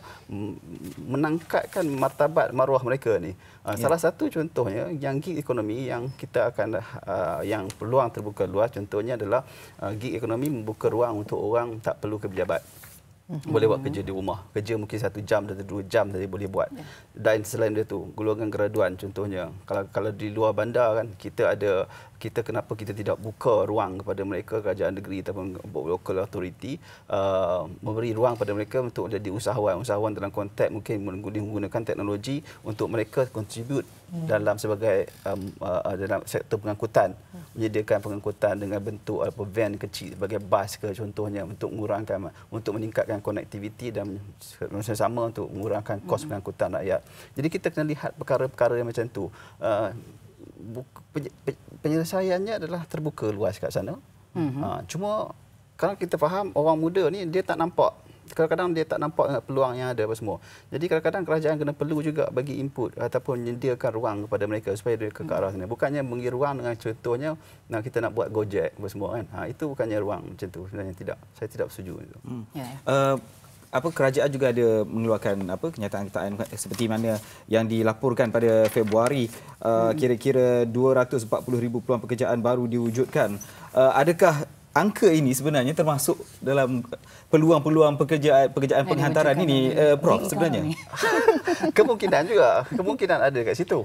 menangkatkan martabat maruah mereka ni. Salah satu contohnya yang gig ekonomi yang kita akan yang peluang terbuka luas, contohnya adalah gig ekonomi membuka ruang untuk orang tak perlu ke pejabat. Boleh buat kerja di rumah. Kerja mungkin 1 jam atau 2 jam saja boleh buat. Dan selain itu, golongan graduan contohnya. Kalau di luar bandar kan, kita kenapa kita tidak buka ruang kepada mereka, kerajaan negeri ataupun local authority, memberi ruang pada mereka untuk jadi usahawan dalam konteks mungkin menggunakan teknologi untuk mereka contribute dalam sebagai dalam sektor pengangkutan, menyediakan pengangkutan dengan bentuk van kecil sebagai bas ke contohnya, untuk meningkatkan konektiviti dan sama-sama untuk mengurangkan kos pengangkutan rakyat. Jadi kita kena lihat perkara-perkara yang macam tu. Penyelesaiannya adalah terbuka luas kat sana. Cuma kalau kita faham, orang muda ni dia tak nampak, kadang-kadang dia tak nampak peluang yang ada apa semua. Jadi kadang-kadang kerajaan kena perlu juga bagi input ataupun menyediakan ruang kepada mereka supaya dia ke arah sana. Bukannya bagi ruang dengan contohnya kita nak buat Gojek apa semua kan. Itu bukannya ruang macam tu sebenarnya. Tidak. Saya tidak setuju itu. Kerajaan juga ada mengeluarkan kenyataan seperti mana yang dilaporkan pada Februari, kira-kira 240,000 peluang pekerjaan baru diwujudkan. Adakah angka ini sebenarnya termasuk dalam peluang-peluang pekerjaan penghantaran ini, Prof, sebenarnya? Kemungkinan ada kat situ.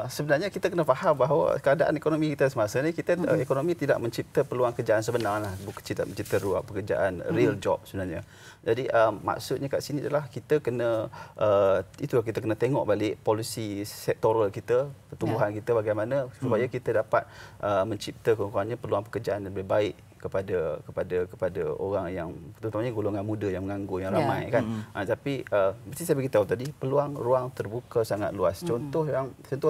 Sebenarnya kita kena faham bahawa keadaan ekonomi kita semasa ni, ekonomi tidak mencipta peluang kerjaan sebenar, bukan tidak mencipta ruang pekerjaan real job sebenarnya. Jadi maksudnya kat sini adalah kita kena kita kena tengok balik polisi sektoral kita, pertumbuhan kita bagaimana supaya kita dapat mencipta kurang-kurangnya peluang pekerjaan yang lebih baik kepada orang yang terutamanya golongan muda yang menganggur yang ramai kan. Tapi mesti saya beritahu tadi, peluang ruang terbuka sangat luas. Contoh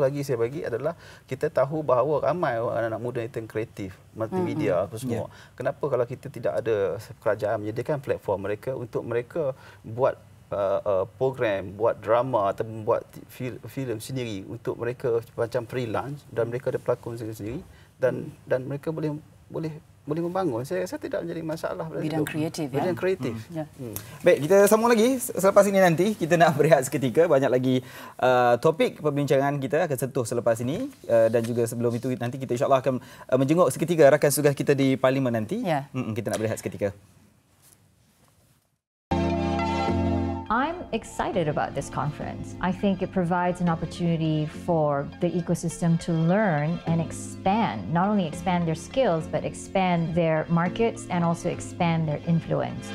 lagi saya bagi adalah kita tahu bahawa ramai anak-anak muda itu yang kreatif, multimedia apa semua. Kenapa kalau kita tidak ada kerajaan menyediakan platform mereka untuk mereka buat program, buat drama atau buat filem sendiri untuk mereka macam freelance, dan mereka ada pelakon sendiri dan mereka boleh membangun. Saya tidak menjadi masalah bidang kreatif. Bidang kreatif. Baik, kita sambung lagi selepas ini. Nanti kita nak berehat seketika. Banyak lagi topik perbincangan kita akan sentuh selepas ini, dan juga sebelum itu nanti kita insya-Allah akan menjenguk seketika rakan tugas kita di Parlimen nanti. Kita nak berehat seketika. I'm excited about this conference. I think it provides an opportunity for the ecosystem to learn and expand, not only expand their skills, but expand their markets and also expand their influence.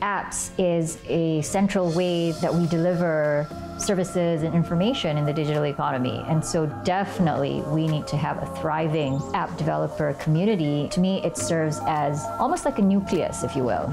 Apps is a central way that we deliver services and information in the digital economy. And so definitely we need to have a thriving app developer community. To me, it serves as almost like a nucleus, if you will.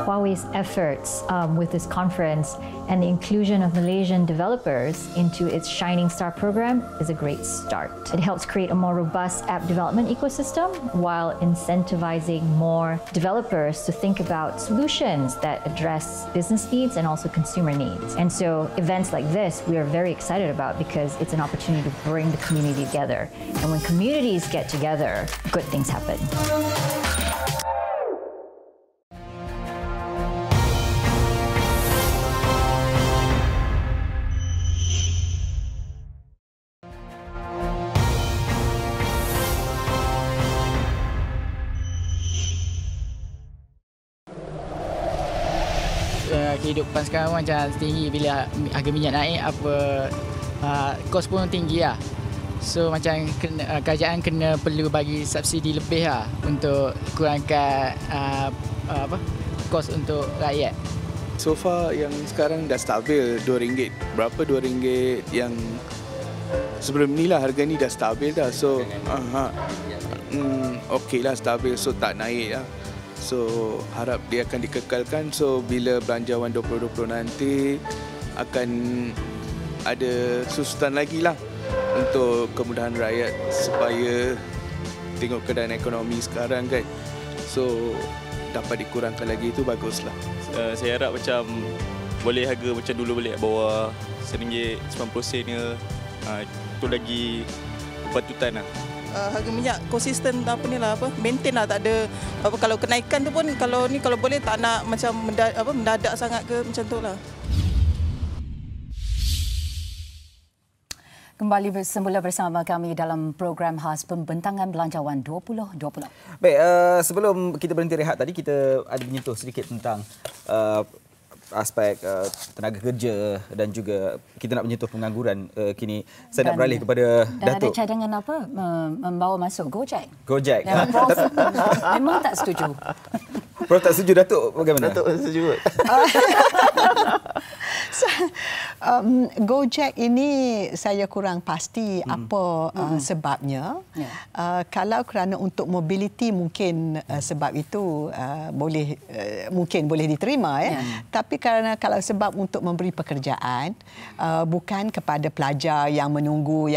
Huawei's efforts with this conference and the inclusion of Malaysian developers into its Shining Star program is a great start. It helps create a more robust app development ecosystem while incentivizing more developers to think about solutions that address business needs and also consumer needs. And so events like this we are very excited about because it's an opportunity to bring the community together. And when communities get together, good things happen. Kehidupan sekarang macam tinggi, bila harga minyak naik kos pun tinggi lah. So macam kerajaan kena perlu bagi subsidi lebih lah untuk kurangkan kos untuk rakyat. So far yang sekarang dah stabil RM2. Berapa RM2 yang sebelum ni lah, harga ni dah stabil dah. So okey lah, stabil, so tak naik lah. So harap dia akan dikekalkan. So bila Belanjawan 2020 nanti akan ada susutan lagi lah untuk kemudahan rakyat supaya tengok keadaan ekonomi sekarang kan. So dapat dikurangkan lagi, itu baguslah. Saya harap macam boleh harga macam dulu balik bawah RM1.90 ke. Itu lagi kepatutan lah. Harga minyak konsisten maintain lah, tak ada kalau kenaikan tu pun kalau boleh tak nak macam mendadak sangat ke macam tu lah. Kembali semula bersama kami dalam program khas Pembentangan Belanjawan 2020. Baik, sebelum kita berhenti rehat tadi, kita ada menyentuh sedikit tentang aspek tenaga kerja dan juga kita nak menyentuh pengangguran kini. Saya nak beralih kepada Datuk. Dan ada cadangan apa membawa masuk Gojek? Gojek. Dan Prof memang tak setuju. Prof tak setuju, Datuk bagaimana? Datuk setuju. Gojek ini saya kurang pasti apa sebabnya. Kalau kerana untuk mobility mungkin sebab itu mungkin boleh diterima Tapi kalau sebab untuk memberi pekerjaan bukan kepada pelajar yang menunggu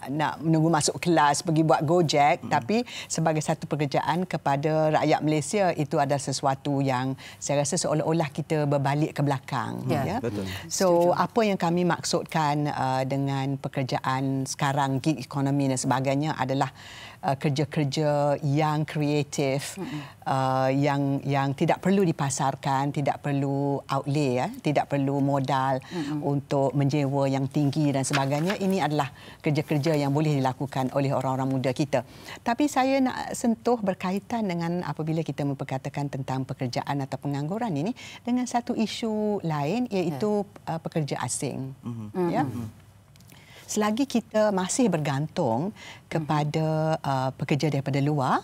nak menunggu masuk kelas pergi buat Gojek, tapi sebagai satu pekerjaan kepada rakyat Malaysia, itu adalah sesuatu yang saya rasa seolah-olah kita berbalik ke belakang. Betul. So apa yang kami maksudkan dengan pekerjaan sekarang, gig economy dan sebagainya adalah kerja-kerja yang kreatif, yang tidak perlu dipasarkan, tidak perlu outlay, tidak perlu modal untuk menyewa yang tinggi dan sebagainya. Ini adalah kerja-kerja yang boleh dilakukan oleh orang-orang muda kita. Tapi saya nak sentuh berkaitan dengan apabila kita memperkatakan tentang pekerjaan atau pengangguran ini dengan satu isu lain, iaitu pekerja asing. Selagi kita masih bergantung kepada pekerja daripada luar,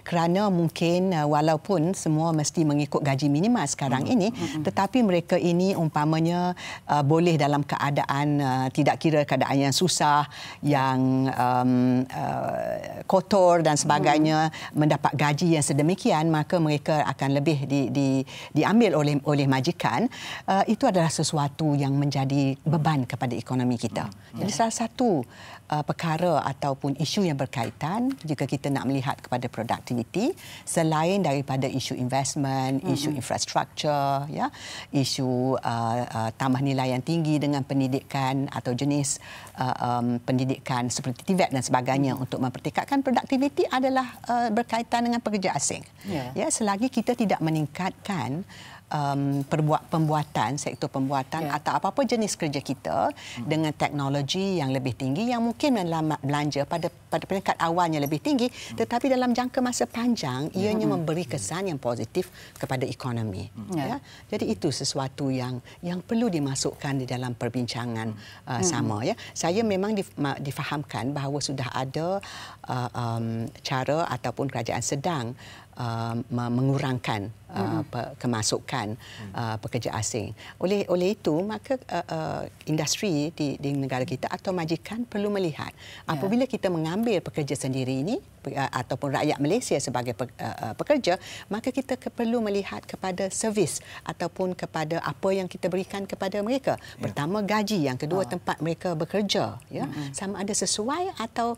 kerana mungkin walaupun semua mesti mengikut gaji minimal sekarang ini, tetapi mereka ini umpamanya boleh dalam keadaan tidak kira keadaan yang susah, yang kotor dan sebagainya, mendapat gaji yang sedemikian, maka mereka akan lebih diambil oleh majikan. Itu adalah sesuatu yang menjadi beban kepada ekonomi kita. Jadi salah satu perkara ataupun isu yang berkaitan jika kita nak melihat kepada produktiviti, selain daripada isu investment, isu infrastruktur, isu tambah nilai yang tinggi dengan pendidikan atau jenis pendidikan seperti TVET dan sebagainya untuk mempertingkatkan produktiviti adalah berkaitan dengan pekerja asing. Selagi kita tidak meningkatkan pembuatan, sektor pembuatan atau apa-apa jenis kerja kita dengan teknologi yang lebih tinggi, yang mungkin dalam belanja pada peringkat awalnya lebih tinggi, tetapi dalam jangka masa panjang ianya memberi kesan yang positif kepada ekonomi. Jadi itu sesuatu yang perlu dimasukkan di dalam perbincangan sama. Saya memang difahamkan bahawa sudah ada cara ataupun kerajaan sedang mengurangkan kemasukan pekerja asing. Oleh itu, maka industri di negara kita atau majikan perlu melihat apabila kita mengambil pekerja sendiri ini ataupun rakyat Malaysia sebagai pekerja, maka kita perlu melihat kepada servis ataupun kepada apa yang kita berikan kepada mereka. Pertama, gaji. Yang kedua, tempat mereka bekerja. Sama ada sesuai atau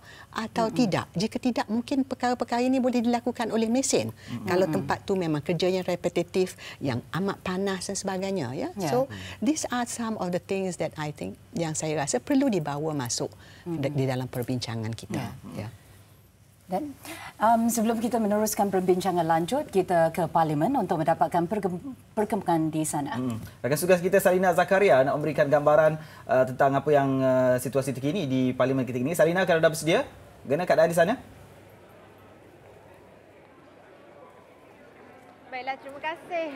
tidak. Jika tidak, mungkin perkara-perkara ini boleh dilakukan oleh mesin. Kalau tempat tu memang kerja yang repetitif, yang amat panas dan sebagainya. So, these are some of the things that I think yang saya rasa perlu dibawa masuk di dalam perbincangan kita. Dan sebelum kita meneruskan perbincangan lanjut, kita ke Parlimen untuk mendapatkan perkembangan di sana. Rakan tugas kita Salina Zakaria nak memberikan gambaran tentang apa yang situasi terkini di Parlimen ketika ini. Salina, kalau dah bersedia, bagaimana keadaan di sana? Baiklah, terima kasih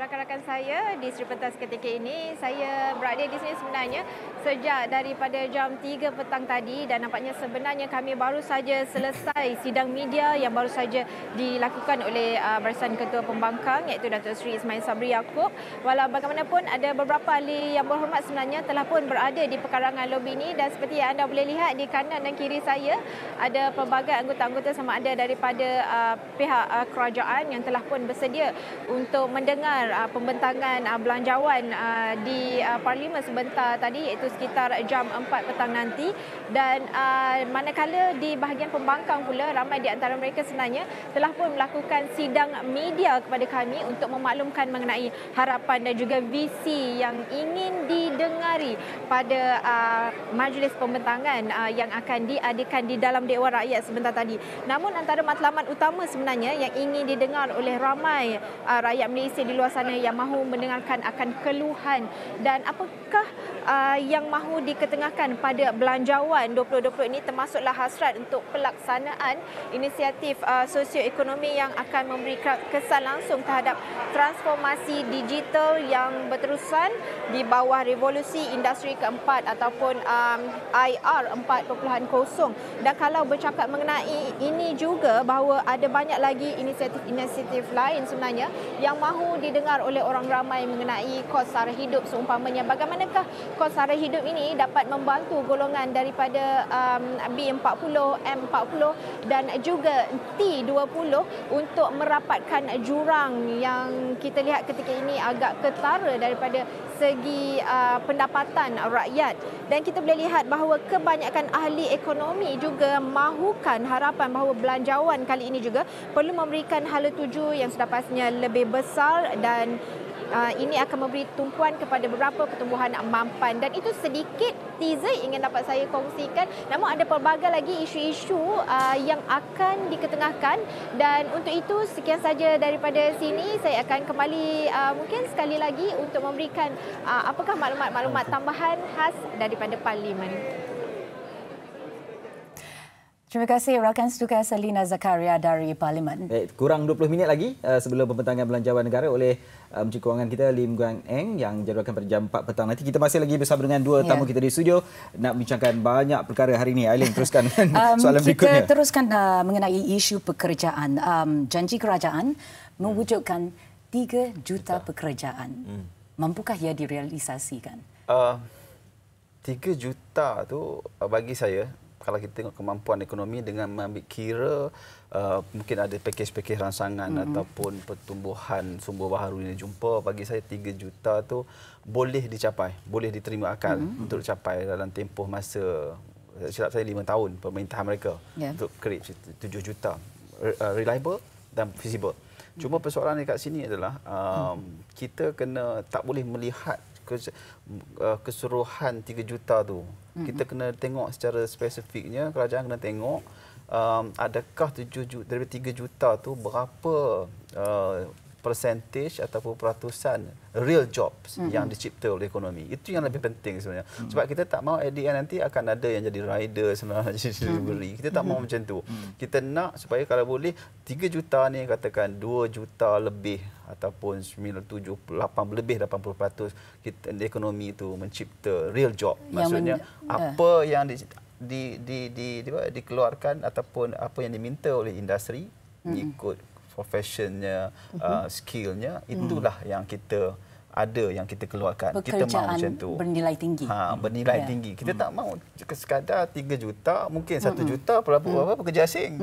rakan-rakan saya di Sri Pentas ketika ini. Saya berada di sini sebenarnya sejak daripada jam 3 petang tadi dan nampaknya sebenarnya kami baru saja selesai sidang media yang baru saja dilakukan oleh Barisan Ketua Pembangkang iaitu Datuk Seri Ismail Sabri Yaakob. Walau bagaimanapun ada beberapa ahli yang berhormat sebenarnya telah pun berada di pekarangan lobi ini dan seperti yang anda boleh lihat di kanan dan kiri saya ada pelbagai anggota-anggota sama ada daripada pihak kerajaan yang telah pun bersedia untuk mendengar pembentangan belanjawan di Parlimen sebentar tadi iaitu sekitar jam 4 petang nanti dan manakala di bahagian pembangkang pula ramai di antara mereka sebenarnya telah pun melakukan sidang media kepada kami untuk memaklumkan mengenai harapan dan juga visi yang ingin didengari pada majlis pembentangan yang akan diadakan di dalam Dewan Rakyat sebentar tadi. Namun antara matlamat utama sebenarnya yang ingin didengar oleh ramai rakyat Malaysia di luar sana yang mahu mendengarkan akan keluhan dan apakah yang mahu diketengahkan pada belanjawan 2020 ini termasuklah hasrat untuk pelaksanaan inisiatif sosioekonomi yang akan memberi kesan langsung terhadap transformasi digital yang berterusan di bawah revolusi industri keempat ataupun IR 4.0 dan kalau bercakap mengenai ini juga bahawa ada banyak lagi inisiatif-inisiatif lain sebenarnya yang mahu didengar oleh orang ramai mengenai kos sara hidup seumpamanya bagaimanakah kos sara hidup ini dapat membantu golongan daripada B40, M40 dan juga T20 untuk merapatkan jurang yang kita lihat ketika ini agak ketara daripada segi pendapatan rakyat dan kita boleh lihat bahawa kebanyakan ahli ekonomi juga mahukan harapan bahawa belanjawan kali ini juga perlu memberikan hala tuju yang sudah pastinya lebih besar dan ini akan memberi tumpuan kepada beberapa pertumbuhan mampan dan itu sedikit teaser ingin dapat saya kongsikan namun ada pelbagai lagi isu-isu yang akan diketengahkan dan untuk itu sekian saja daripada sini saya akan kembali mungkin sekali lagi untuk memberikan apakah maklumat-maklumat tambahan khas daripada Parlimen. Terima kasih rakan tugas Lina Zakaria dari Parlimen. Kurang 20 minit lagi sebelum pembentangan belanjawan negara oleh Menteri Kewangan kita Lim Guang Eng yang jadualkan pada jam 4 petang nanti. Kita masih lagi bersama dengan dua tamu kita di studio nak bincangkan banyak perkara hari ini. Aileen teruskan soalan berikutnya. Kita teruskan mengenai isu pekerjaan. Janji kerajaan mewujudkan 3 juta pekerjaan. Mampukah ia direalisasikan? 3 juta tu bagi saya kalau kita tengok kemampuan ekonomi dengan mengambil kira mungkin ada pakej-pakej rangsangan ataupun pertumbuhan sumber baharu yang jumpa bagi saya 3 juta tu boleh dicapai, boleh diterima akal untuk dicapai dalam tempoh masa silap saya 5 tahun pemerintahan mereka untuk create 7 juta reliable dan feasible. Cuma persoalan dekat sini adalah kita kena tak boleh melihat keseluruhan 3 juta tu. Kita kena tengok secara spesifiknya, kerajaan kena tengok adakah 7 juta, dari 3 juta tu berapa percentage ataupun peratusan real jobs yang dicipta oleh ekonomi. Itu yang lebih penting sebenarnya. Sebab kita tak mahu at the end nanti akan ada yang jadi rider sebenarnya jadi delivery. Kita tak mahu macam tu. Kita nak supaya kalau boleh 3 juta ni katakan 2 juta lebih ataupun 8 lebih 80% kita ekonomi itu mencipta real job. Maksudnya apa yang dikeluarkan ataupun apa yang diminta oleh industri ikut profesionnya, skillnya, itulah yang kita ada yang kita keluarkan. Pekerjaan kita mahu macam tu. Bernilai tinggi. Bernilai tinggi. Kita tak mahu sekadar 3 juta, mungkin 1 juta pekerja asing.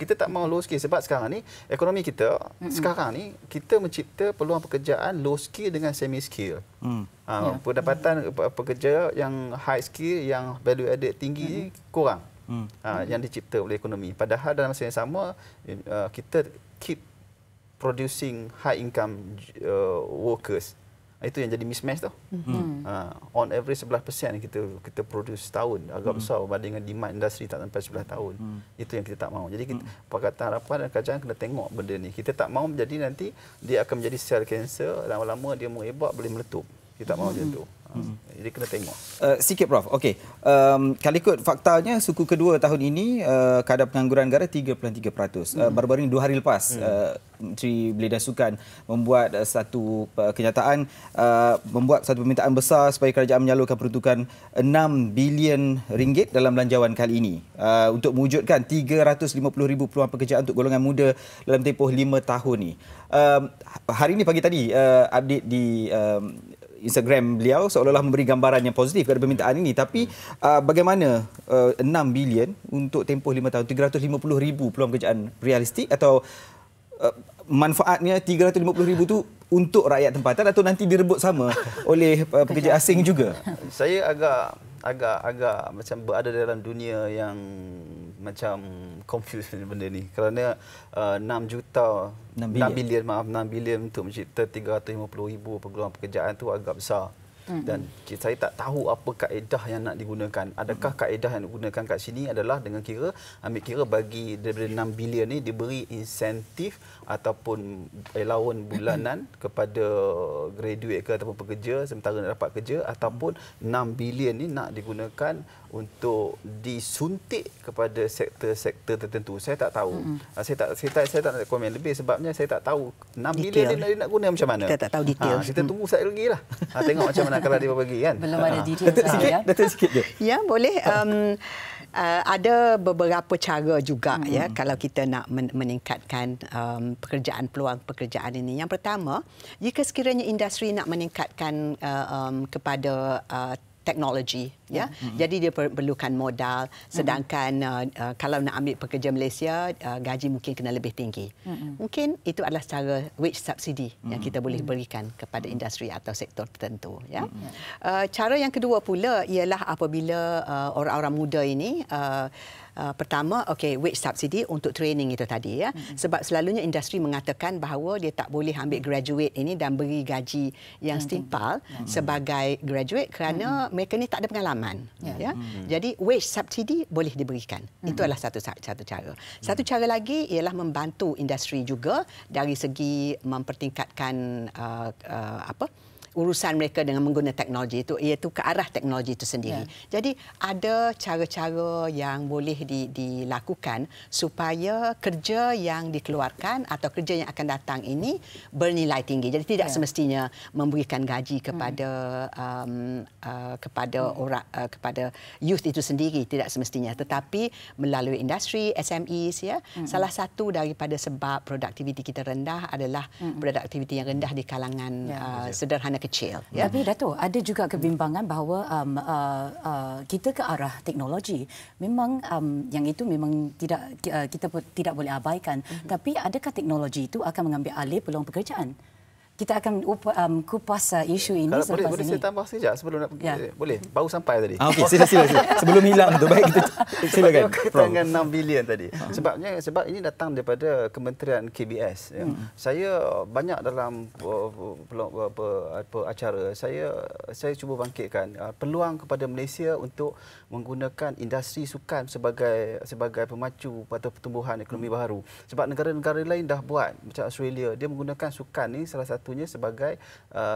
Kita tak mahu low skill sebab sekarang ni ekonomi kita sekarang ni kita mencipta peluang pekerjaan low skill dengan semi skill. Pendapatan pekerja yang high skill yang value added tinggi kurang. Yang dicipta oleh ekonomi. Padahal dalam masa yang sama kita keep producing high income workers. Itu yang jadi mismatch tu. On average 11% kita produce setahun agak besar berbanding dengan demand industri tak sampai 11 tahun. Itu yang kita tak mahu. Jadi kita Pakatan Harapan dan kerajaan kena tengok benda ni. Kita tak mahu jadi nanti dia akan menjadi sel kanser, lama-lama dia mengebak boleh meletup. Kita tak mahu macam tu. Dia kena tengok. Sikit Prof. Okey. Kalau ikut faktanya suku kedua tahun ini kadar pengangguran negara 3.3%. Baru-baru ini 2 hari lepas Menteri Belia dan Sukan membuat satu kenyataan, membuat satu permintaan besar supaya kerajaan menyalurkan peruntukan 6 bilion ringgit dalam belanjawan kali ini untuk mewujudkan 350,000 peluang pekerjaan untuk golongan muda dalam tempoh 5 tahun ni. Hari ini pagi tadi update di Instagram beliau seolah-olah memberi gambaran yang positif kepada permintaan ini, tapi bagaimana 6 bilion untuk tempoh 5 tahun, 350,000 peluang pekerjaan realistik atau manfaatnya 350,000 tu untuk rakyat tempatan atau nanti direbut sama oleh pekerja asing juga? Saya agak macam berada dalam dunia yang macam confused benda ni, kerana 6 bilion untuk mencipta 350,000 peluang pekerjaan tu agak besar. Dan saya tak tahu apa kaedah yang nak digunakan. Adakah kaedah yang digunakan kat sini adalah dengan ambil kira bagi daripada 6 bilion ni diberi insentif ataupun allowance bulanan kepada graduate ke ataupun pekerja sementara nak dapat kerja, ataupun 6 bilion ni nak digunakan untuk disuntik kepada sektor-sektor tertentu. Saya tak tahu. Saya tak nak komen lebih sebabnya saya tak tahu 6 bilion ni nak guna macam mana. Kita tak tahu detail. Kita tunggu sekali lagi lah. Tengok macam mana kalau dia bagi kan. Belum ada detail sikit je. Ya, boleh. Ada beberapa cara juga ya kalau kita nak meningkatkan pekerjaan, peluang pekerjaan ini. Yang pertama, jika sekiranya industri nak meningkatkan kepada teknologi, ya. Jadi dia perlukan modal, sedangkan kalau nak ambil pekerja Malaysia, gaji mungkin kena lebih tinggi. Mungkin itu adalah cara wage subsidy yang kita boleh berikan kepada industri atau sektor tertentu, ya. Cara yang kedua pula ialah apabila orang-orang muda ini pertama, wage subsidy untuk training itu tadi, ya. Sebab selalunya industri mengatakan bahawa dia tak boleh ambil graduate ini dan beri gaji yang setimpal sebagai graduate kerana mereka ni tak ada pengalaman, ya. Jadi wage subsidy boleh diberikan. Itu adalah satu cara. Satu cara lagi ialah membantu industri juga dari segi mempertingkatkan urusan mereka dengan menggunakan teknologi itu, iaitu ke arah teknologi itu sendiri. Jadi ada cara-cara yang boleh dilakukan supaya kerja yang dikeluarkan atau kerja yang akan datang ini bernilai tinggi. Jadi tidak semestinya memberikan gaji kepada kepada youth itu sendiri, tidak semestinya, tetapi melalui industri SMEs, ya. Salah satu daripada sebab produktiviti kita rendah adalah produktiviti yang rendah di kalangan sederhana kecil. Ya. Tapi Dato', ada juga kebimbangan bahawa kita ke arah teknologi. Memang yang itu memang kita tidak boleh abaikan. Tapi adakah teknologi itu akan mengambil alih peluang pekerjaan? Kita akan kupas isu ini kalau selepas boleh ini. saya tambah sekejap sebelum nak pergi. Boleh? Baru sampai tadi. Okey, sila. Sebelum hilang tu, baik kita silakan. Dengan 6 bilion tadi. Sebab ini datang daripada Kementerian KBS. Ya. Saya banyak dalam acara saya cuba bangkitkan peluang kepada Malaysia untuk menggunakan industri sukan sebagai pemacu pada pertumbuhan ekonomi baharu. Sebab negara-negara lain dah buat, macam Australia, dia menggunakan sukan ni salah satunya sebagai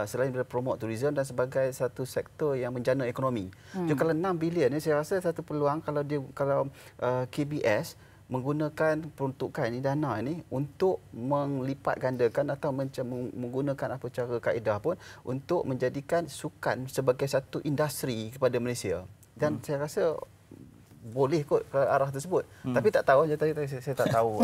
selain daripada promote tourism dan sebagai satu sektor yang menjana ekonomi. Jadi kalau 6 bilion ni saya rasa satu peluang kalau KBS menggunakan peruntukan ini, dana ini untuk melipat gandakan atau menggunakan apa cara kaedah pun untuk menjadikan sukan sebagai satu industri kepada Malaysia. Dan saya rasa boleh kot ke arah tersebut. Tapi tak tahu je tadi saya tak tahu.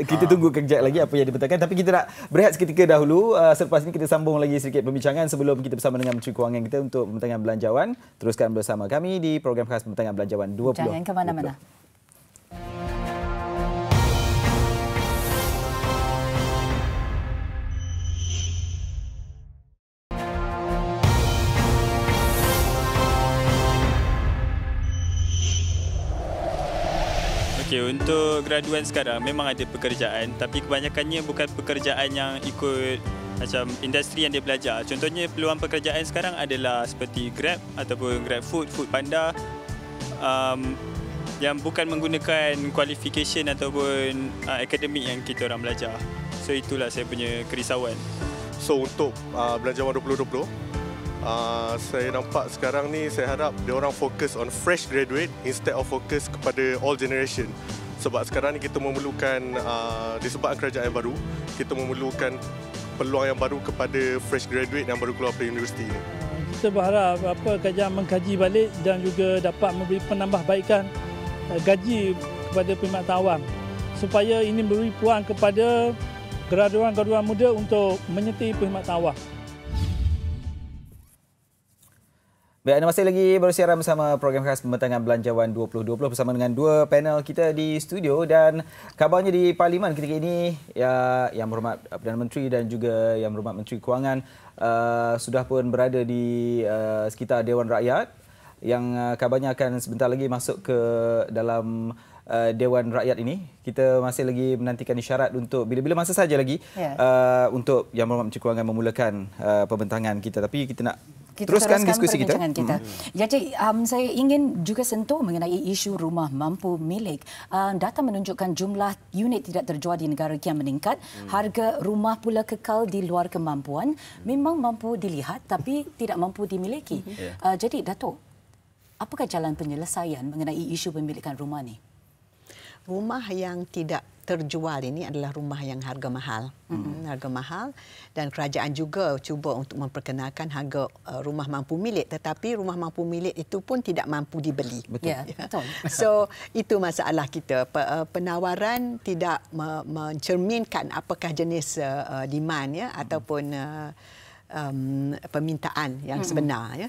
Kita tunggu kejap lagi apa yang dibetulkan, tapi kita nak berehat seketika dahulu. Selepas ini kita sambung lagi sedikit perbincangan sebelum kita bersama dengan Menteri Kewangan kita untuk pembentangan belanjawan. Teruskan bersama kami di program khas pembentangan belanjawan 20. Jangan ke mana-mana. Okey, untuk graduan sekarang memang ada pekerjaan, tapi kebanyakannya bukan pekerjaan yang ikut macam industri yang dia belajar. Contohnya peluang pekerjaan sekarang adalah seperti Grab ataupun GrabFood, Foodpanda yang bukan menggunakan qualification ataupun akademik yang kita orang belajar. So itulah saya punya kerisauan. So untuk belanjawan 2020 Saya nampak sekarang ni, saya harap dia orang fokus on fresh graduate instead of fokus kepada all generation. Sebab sekarang ni kita memerlukan, disebabkan kerajaan yang baru, kita memerlukan peluang yang baru kepada fresh graduate yang baru keluar dari universiti ni. Kita berharap kerajaan mengkaji balik dan juga dapat memberi penambahbaikan gaji kepada perkhidmatan awam supaya ini memberi peluang kepada graduan-graduan muda untuk menyertai perkhidmatan awam. Baik, anda masih lagi bersiaran bersama program khas Pembentangan Belanjawan 2020 bersama dengan dua panel kita di studio, dan kabarnya di Parlimen ketika ini Yang Berhormat Perdana Menteri dan juga Yang Berhormat Menteri Kewangan sudah pun berada di sekitar Dewan Rakyat yang kabarnya akan sebentar lagi masuk ke dalam Dewan Rakyat ini. Kita masih lagi menantikan isyarat untuk bila-bila masa saja lagi untuk Yang Berhormat Menteri Kewangan memulakan pembentangan kita, tapi kita nak teruskan diskusi kita. Jadi saya ingin juga sentuh mengenai isu rumah mampu milik. Data menunjukkan jumlah unit tidak terjual di negara kian meningkat. Harga rumah pula kekal di luar kemampuan. Memang mampu dilihat tapi tidak mampu dimiliki. Jadi Dato', apakah jalan penyelesaian mengenai isu pemilikan rumah ni? Rumah yang tidak terjual ini adalah rumah yang harga mahal. Harga mahal, dan kerajaan juga cuba untuk memperkenalkan harga rumah mampu milik, tetapi rumah mampu milik itu pun tidak mampu dibeli. Betul. Betul. So itu masalah kita. Penawaran tidak mencerminkan apakah jenis demand ataupun permintaan yang sebenar.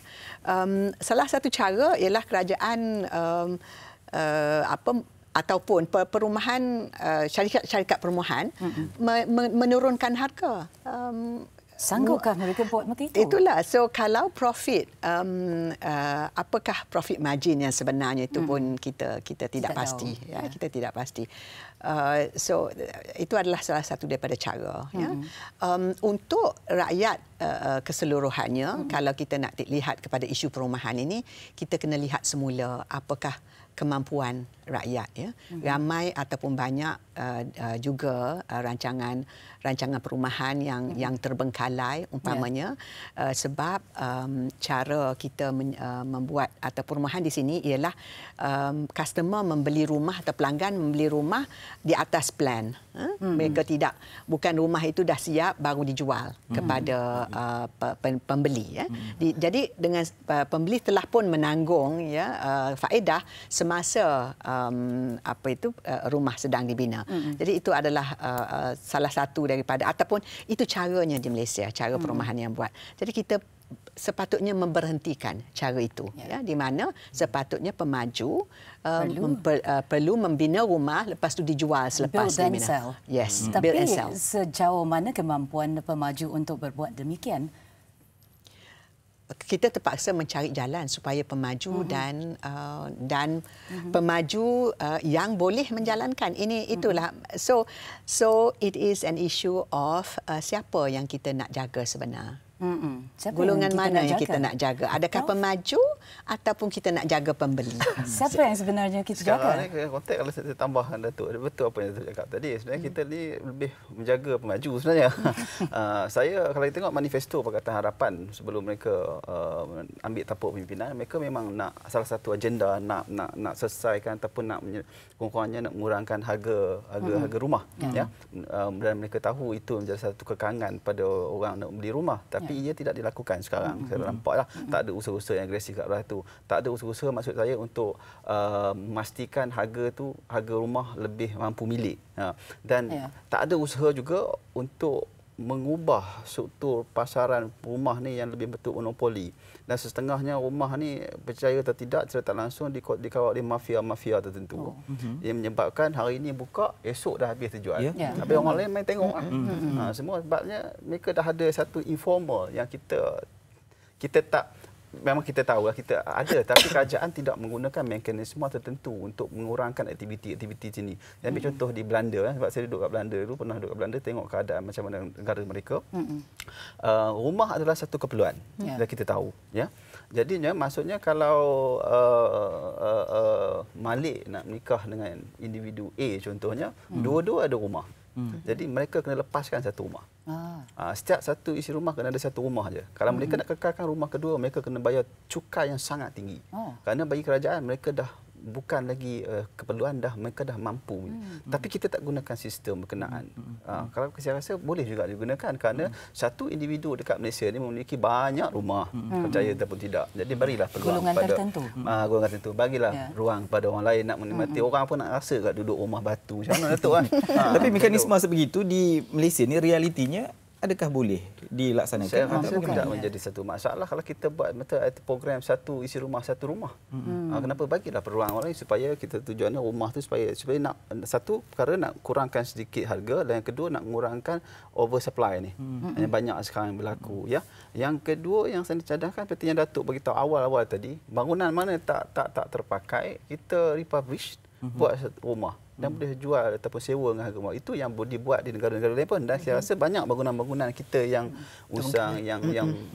Salah satu cara ialah kerajaan ataupun perumahan, syarikat perumahan menurunkan harga. Sanggupkah mereka buat begitu? Itulah. So kalau profit, apakah profit margin yang sebenarnya itu pun kita tidak pasti. Kita tidak pasti. So itu adalah salah satu daripada cara. Untuk rakyat keseluruhannya, kalau kita nak lihat kepada isu perumahan ini, kita kena lihat semula apakah kemampuan rakyat. Ramai ataupun banyak juga rancangan perumahan yang terbengkalai umpamanya, sebab cara kita membuat atau perumahan di sini ialah customer membeli rumah atau pelanggan membeli rumah di atas plan. Mereka bukan rumah itu dah siap baru dijual kepada pembeli. Jadi dengan pembeli telah pun menanggung faedah semasa rumah sedang dibina. Jadi itu adalah salah satu daripada, ataupun itu caranya di Malaysia, cara perumahan yang buat. Jadi kita sepatutnya memberhentikan cara itu, di mana sepatutnya pemaju perlu membina rumah, lepas itu dijual selepas dibina. Yes, tapi build and sell. Sejauh mana kemampuan pemaju untuk berbuat demikian? Kita terpaksa mencari jalan supaya pemaju dan pemaju yang boleh menjalankan ini. Itulah. So it is an issue of siapa yang kita nak jaga sebenar. Golongan mana yang kita nak jaga? Adakah pemaju ataupun kita nak jaga pembeli? Siapa yang sebenarnya kita jaga? Sekarang ni konteks, kalau saya tambahkan Datuk, betul apa yang Datuk cakap tadi. Sebenarnya kita ni lebih menjaga pemaju sebenarnya. Saya kalau kita tengok manifesto Pakatan Harapan sebelum mereka ambil tampuk pimpinan, mereka memang nak salah satu agenda nak selesaikan ataupun nak kurang-kurangnya nak mengurangkan harga rumah. Dan mereka tahu itu menjadi satu kekangan pada orang nak beli rumah. Tapi ia tidak dilakukan sekarang. Saya nampaklah tak ada usaha-usaha yang agresif kat arah itu. Tak ada usaha-usaha maksud saya untuk memastikan harga rumah lebih mampu milik. Dan tak ada usaha juga untuk mengubah struktur pasaran rumah ni yang lebih bentuk monopoli. Dan setengahnya rumah ni, percaya atau tidak, secara tak langsung dikawal oleh mafia-mafia tertentu. Ia menyebabkan hari ini buka, esok dah habis terjual. Habis orang lain main tengok. Semua sebabnya mereka dah ada satu informal yang kita tak, memang kita tahu kita ada, tapi kerajaan tidak menggunakan mekanisme tertentu untuk mengurangkan aktiviti sini. Ambil contoh di Belanda, sebab saya duduk kat Belanda dulu, pernah duduk kat Belanda, tengok keadaan macam mana negara mereka. Rumah adalah satu keperluan, dan kita tahu. Jadinya maksudnya kalau Malik nak menikah dengan individu A contohnya, dua-dua ada rumah. Jadi mereka kena lepaskan satu rumah. Setiap satu isi rumah kena ada satu rumah saja. Kalau mereka nak kekalkan rumah kedua, mereka kena bayar cukai yang sangat tinggi. Kerana bagi kerajaan mereka dah bukan lagi keperluan, mereka dah mampu. Tapi kita tak gunakan sistem berkenaan. Kalau saya rasa boleh juga digunakan kerana satu individu dekat Malaysia ni memiliki banyak rumah, percaya ataupun tidak. Jadi berilah peluang kepada golongan tertentu. Bagilah ruang pada orang lain nak menikmati. Orang pun nak rasa kat duduk rumah batu. Macam mana Datuk kan? Tapi mekanisme sebegitu di Malaysia ni realitinya adakah boleh dilaksanakan? Saya rasa tidak menjadi satu masalah kalau kita buat program satu isi rumah satu rumah. Kenapa bagilah peluang orang lain supaya kita tujuannya rumah tu supaya nak satu perkara nak kurangkan sedikit harga dan yang kedua nak mengurangkan oversupply ni. Yang banyak sekarang yang berlaku ya. Yang kedua yang saya cadangkan seperti yang Datuk beritahu awal-awal tadi, bangunan mana tak terpakai kita refurbish buat satu rumah dan boleh jual ataupun sewa dengan harga murah. Itu yang boleh dibuat di negara-negara lain pun dan saya rasa banyak bangunan-bangunan kita yang usang yang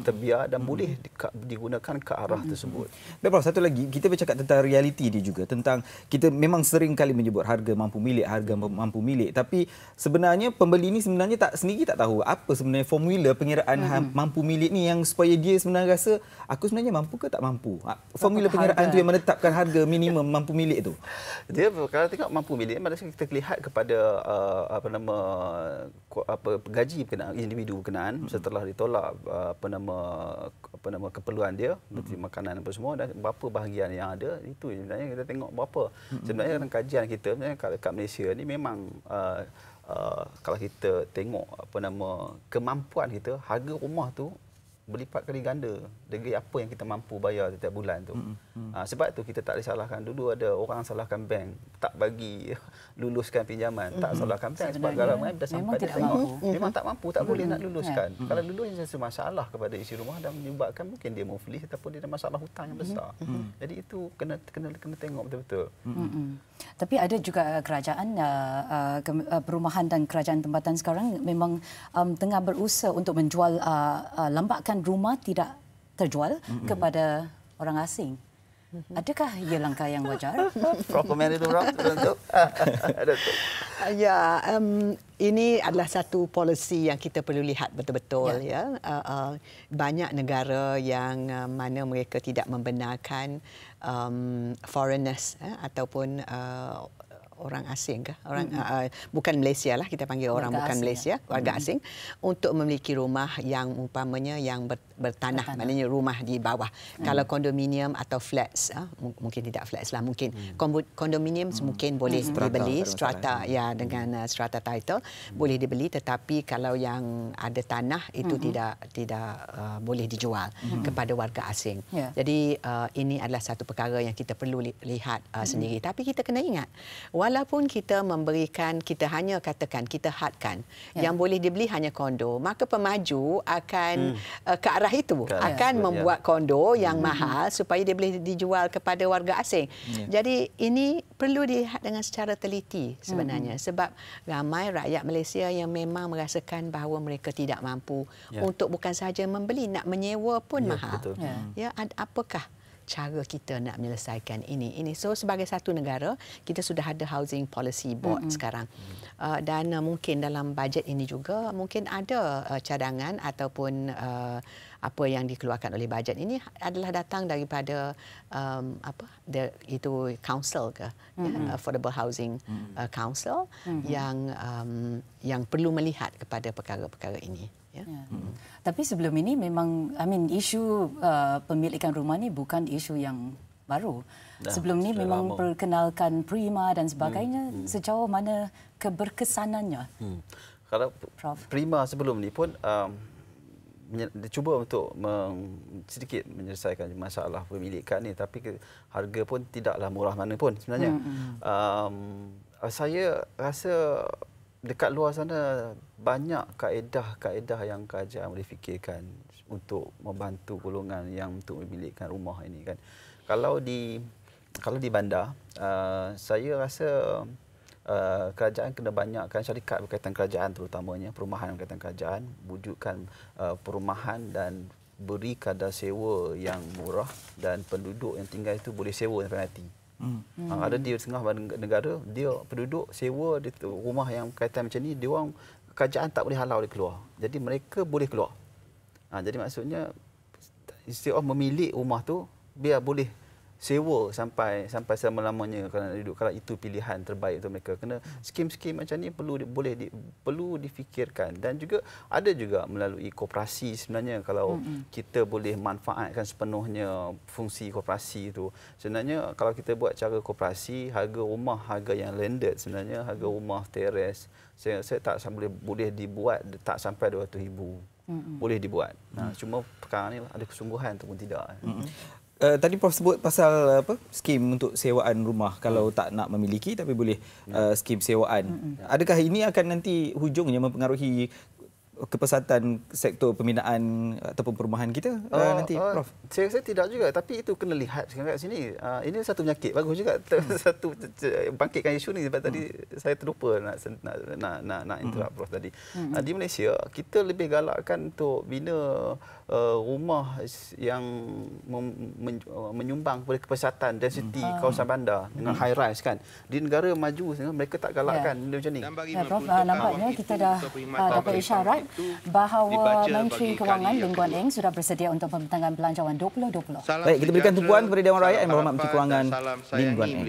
terbiar dan boleh digunakan ke arah tersebut. Baik Prof, satu lagi kita bercakap tentang realiti dia juga, tentang kita memang sering kali menyebut harga mampu milik, tapi sebenarnya pembeli ni sebenarnya sendiri tak tahu apa sebenarnya formula pengiraan mampu milik ni yang supaya dia sebenarnya rasa aku sebenarnya mampu ke tak mampu. Formula pengiraan tu yang menetapkan harga minimum mampu milik tu. Dia kalau tengok mampu milik kita lihat kepada gaji individu berkenaan setelah ditolak keperluan dia seperti makanan apa semua dan berapa bahagian yang ada itu sebenarnya kita tengok berapa. Sebenarnya dalam kajian kita sebenarnya kat Malaysia ni memang kalau kita tengok kemampuan kita, harga rumah tu berlipat kali ganda dari apa yang kita mampu bayar setiap bulan tu. Sebab tu kita tak boleh salahkan. Dulu ada orang salahkan bank tak bagi luluskan pinjaman. Tak salahkan bank sebab garamai dah sampai dia tengok memang tak mampu, tak boleh nak luluskan. Kalau lulus yang masalah kepada isi rumah dan menyebabkan mungkin dia muflis ataupun dia ada masalah hutang yang besar. Jadi itu kena tengok betul-betul. Tapi ada juga kerajaan perumahan dan kerajaan tempatan sekarang memang tengah berusaha untuk menjual lambakan rumah tidak terjual kepada orang asing. Adakah ia langkah yang wajar? Prof komen itu Prof. Ya, ini adalah satu polisi yang kita perlu lihat betul-betul ya. Banyak negara yang mana mereka tidak membenarkan foreigners ataupun orang asing ke bukan Malaysia lah, kita panggil orang bukan Malaysia, warga asing untuk memiliki rumah yang umpamanya yang bertanah, maknanya rumah di bawah. Kalau kondominium atau flats, mungkin tidak flats lah, mungkin kondominium mungkin boleh dibeli strata ya dengan strata title boleh dibeli, tetapi kalau yang ada tanah itu tidak boleh dijual kepada warga asing. Jadi ini adalah satu perkara yang kita perlu lihat sendiri. Tapi kita kena ingat, walaupun kita memberikan, kita hanya katakan, kita hadkan yang boleh dibeli hanya kondo, maka pemaju akan ke arah itu, akan membuat kondo yang mahal supaya dia boleh dijual kepada warga asing. Jadi ini perlu dilihat dengan secara teliti sebenarnya, sebab ramai rakyat Malaysia yang memang merasakan bahawa mereka tidak mampu untuk bukan sahaja membeli, nak menyewa pun mahal. Ya, apakah cara kita nak menyelesaikan ini? So sebagai satu negara, kita sudah ada Housing Policy Board sekarang. Dan mungkin dalam bajet ini juga mungkin ada cadangan ataupun apa yang dikeluarkan oleh bajet ini adalah datang daripada itu council ke, Affordable Housing Council yang perlu melihat kepada perkara-perkara ini. Tapi sebelum ini memang isu pemilikan rumah ni bukan isu yang baru. Sebelum ni memang perkenalkan Prima dan sebagainya. Sejauh mana keberkesanannya? Kalau Prima sebelum ni pun cuba untuk sedikit menyelesaikan masalah pemilikan ni, tapi harga pun tidaklah murah mana pun sebenarnya. Saya rasa dekat luar sana banyak kaedah-kaedah yang kerajaan boleh fikirkan untuk membantu golongan yang untuk memilikan rumah ini kan. Kalau di bandar, saya rasa kerajaan kena banyakkan syarikat berkaitan kerajaan, terutamanya perumahan berkaitan kerajaan, wujudkan perumahan dan beri kadar sewa yang murah dan penduduk yang tinggal itu boleh sewa sampai mati. Ada di tengah negara, dia penduduk sewa rumah yang berkaitan macam ni, dia orang kerajaan tak boleh halau dia keluar. Jadi mereka boleh keluar. Jadi maksudnya instead of memilik rumah tu, biar boleh sewa sampai selama-lamanya kalau itu pilihan terbaik untuk mereka. Kena skim-skim macam ni perlu difikirkan, dan juga ada juga melalui koperasi sebenarnya. Kalau kita boleh manfaatkan sepenuhnya fungsi koperasi itu, sebenarnya kalau kita buat cara koperasi, harga rumah, harga yang landed sebenarnya, harga rumah teres saya tak boleh dibuat tak sampai 200,000. Boleh dibuat. Cuma perkara ni ada kesungguhan ataupun tidak. Tadi Prof sebut pasal skim untuk sewaan rumah kalau tak nak memiliki tapi boleh skim sewaan. Adakah ini akan nanti hujungnya mempengaruhi kepesatan sektor pembinaan ataupun perumahan kita nanti, Prof? Saya rasa tidak juga, tapi itu kena lihat sekarang kat sini. Ini satu penyakit bagus juga satu bangkitkan isu ni, sebab tadi saya terlupa nak interrupt Prof tadi. Di Malaysia kita lebih galakkan untuk bina rumah yang menyumbang kepada kepesatan density kawasan bandar dengan high rise kan. Di negara maju mereka tak galakkan benda macam ni. Prof, nampaknya kita dah dapat isyarat bahawa Menteri Kewangan Lim Guan Eng sudah bersedia untuk pembentangan Belanjawan 2020. Baik, kita berikan tumpuan kepada Dewan Rakyat yang berhormat Menteri Kewangan Lim Guan Eng.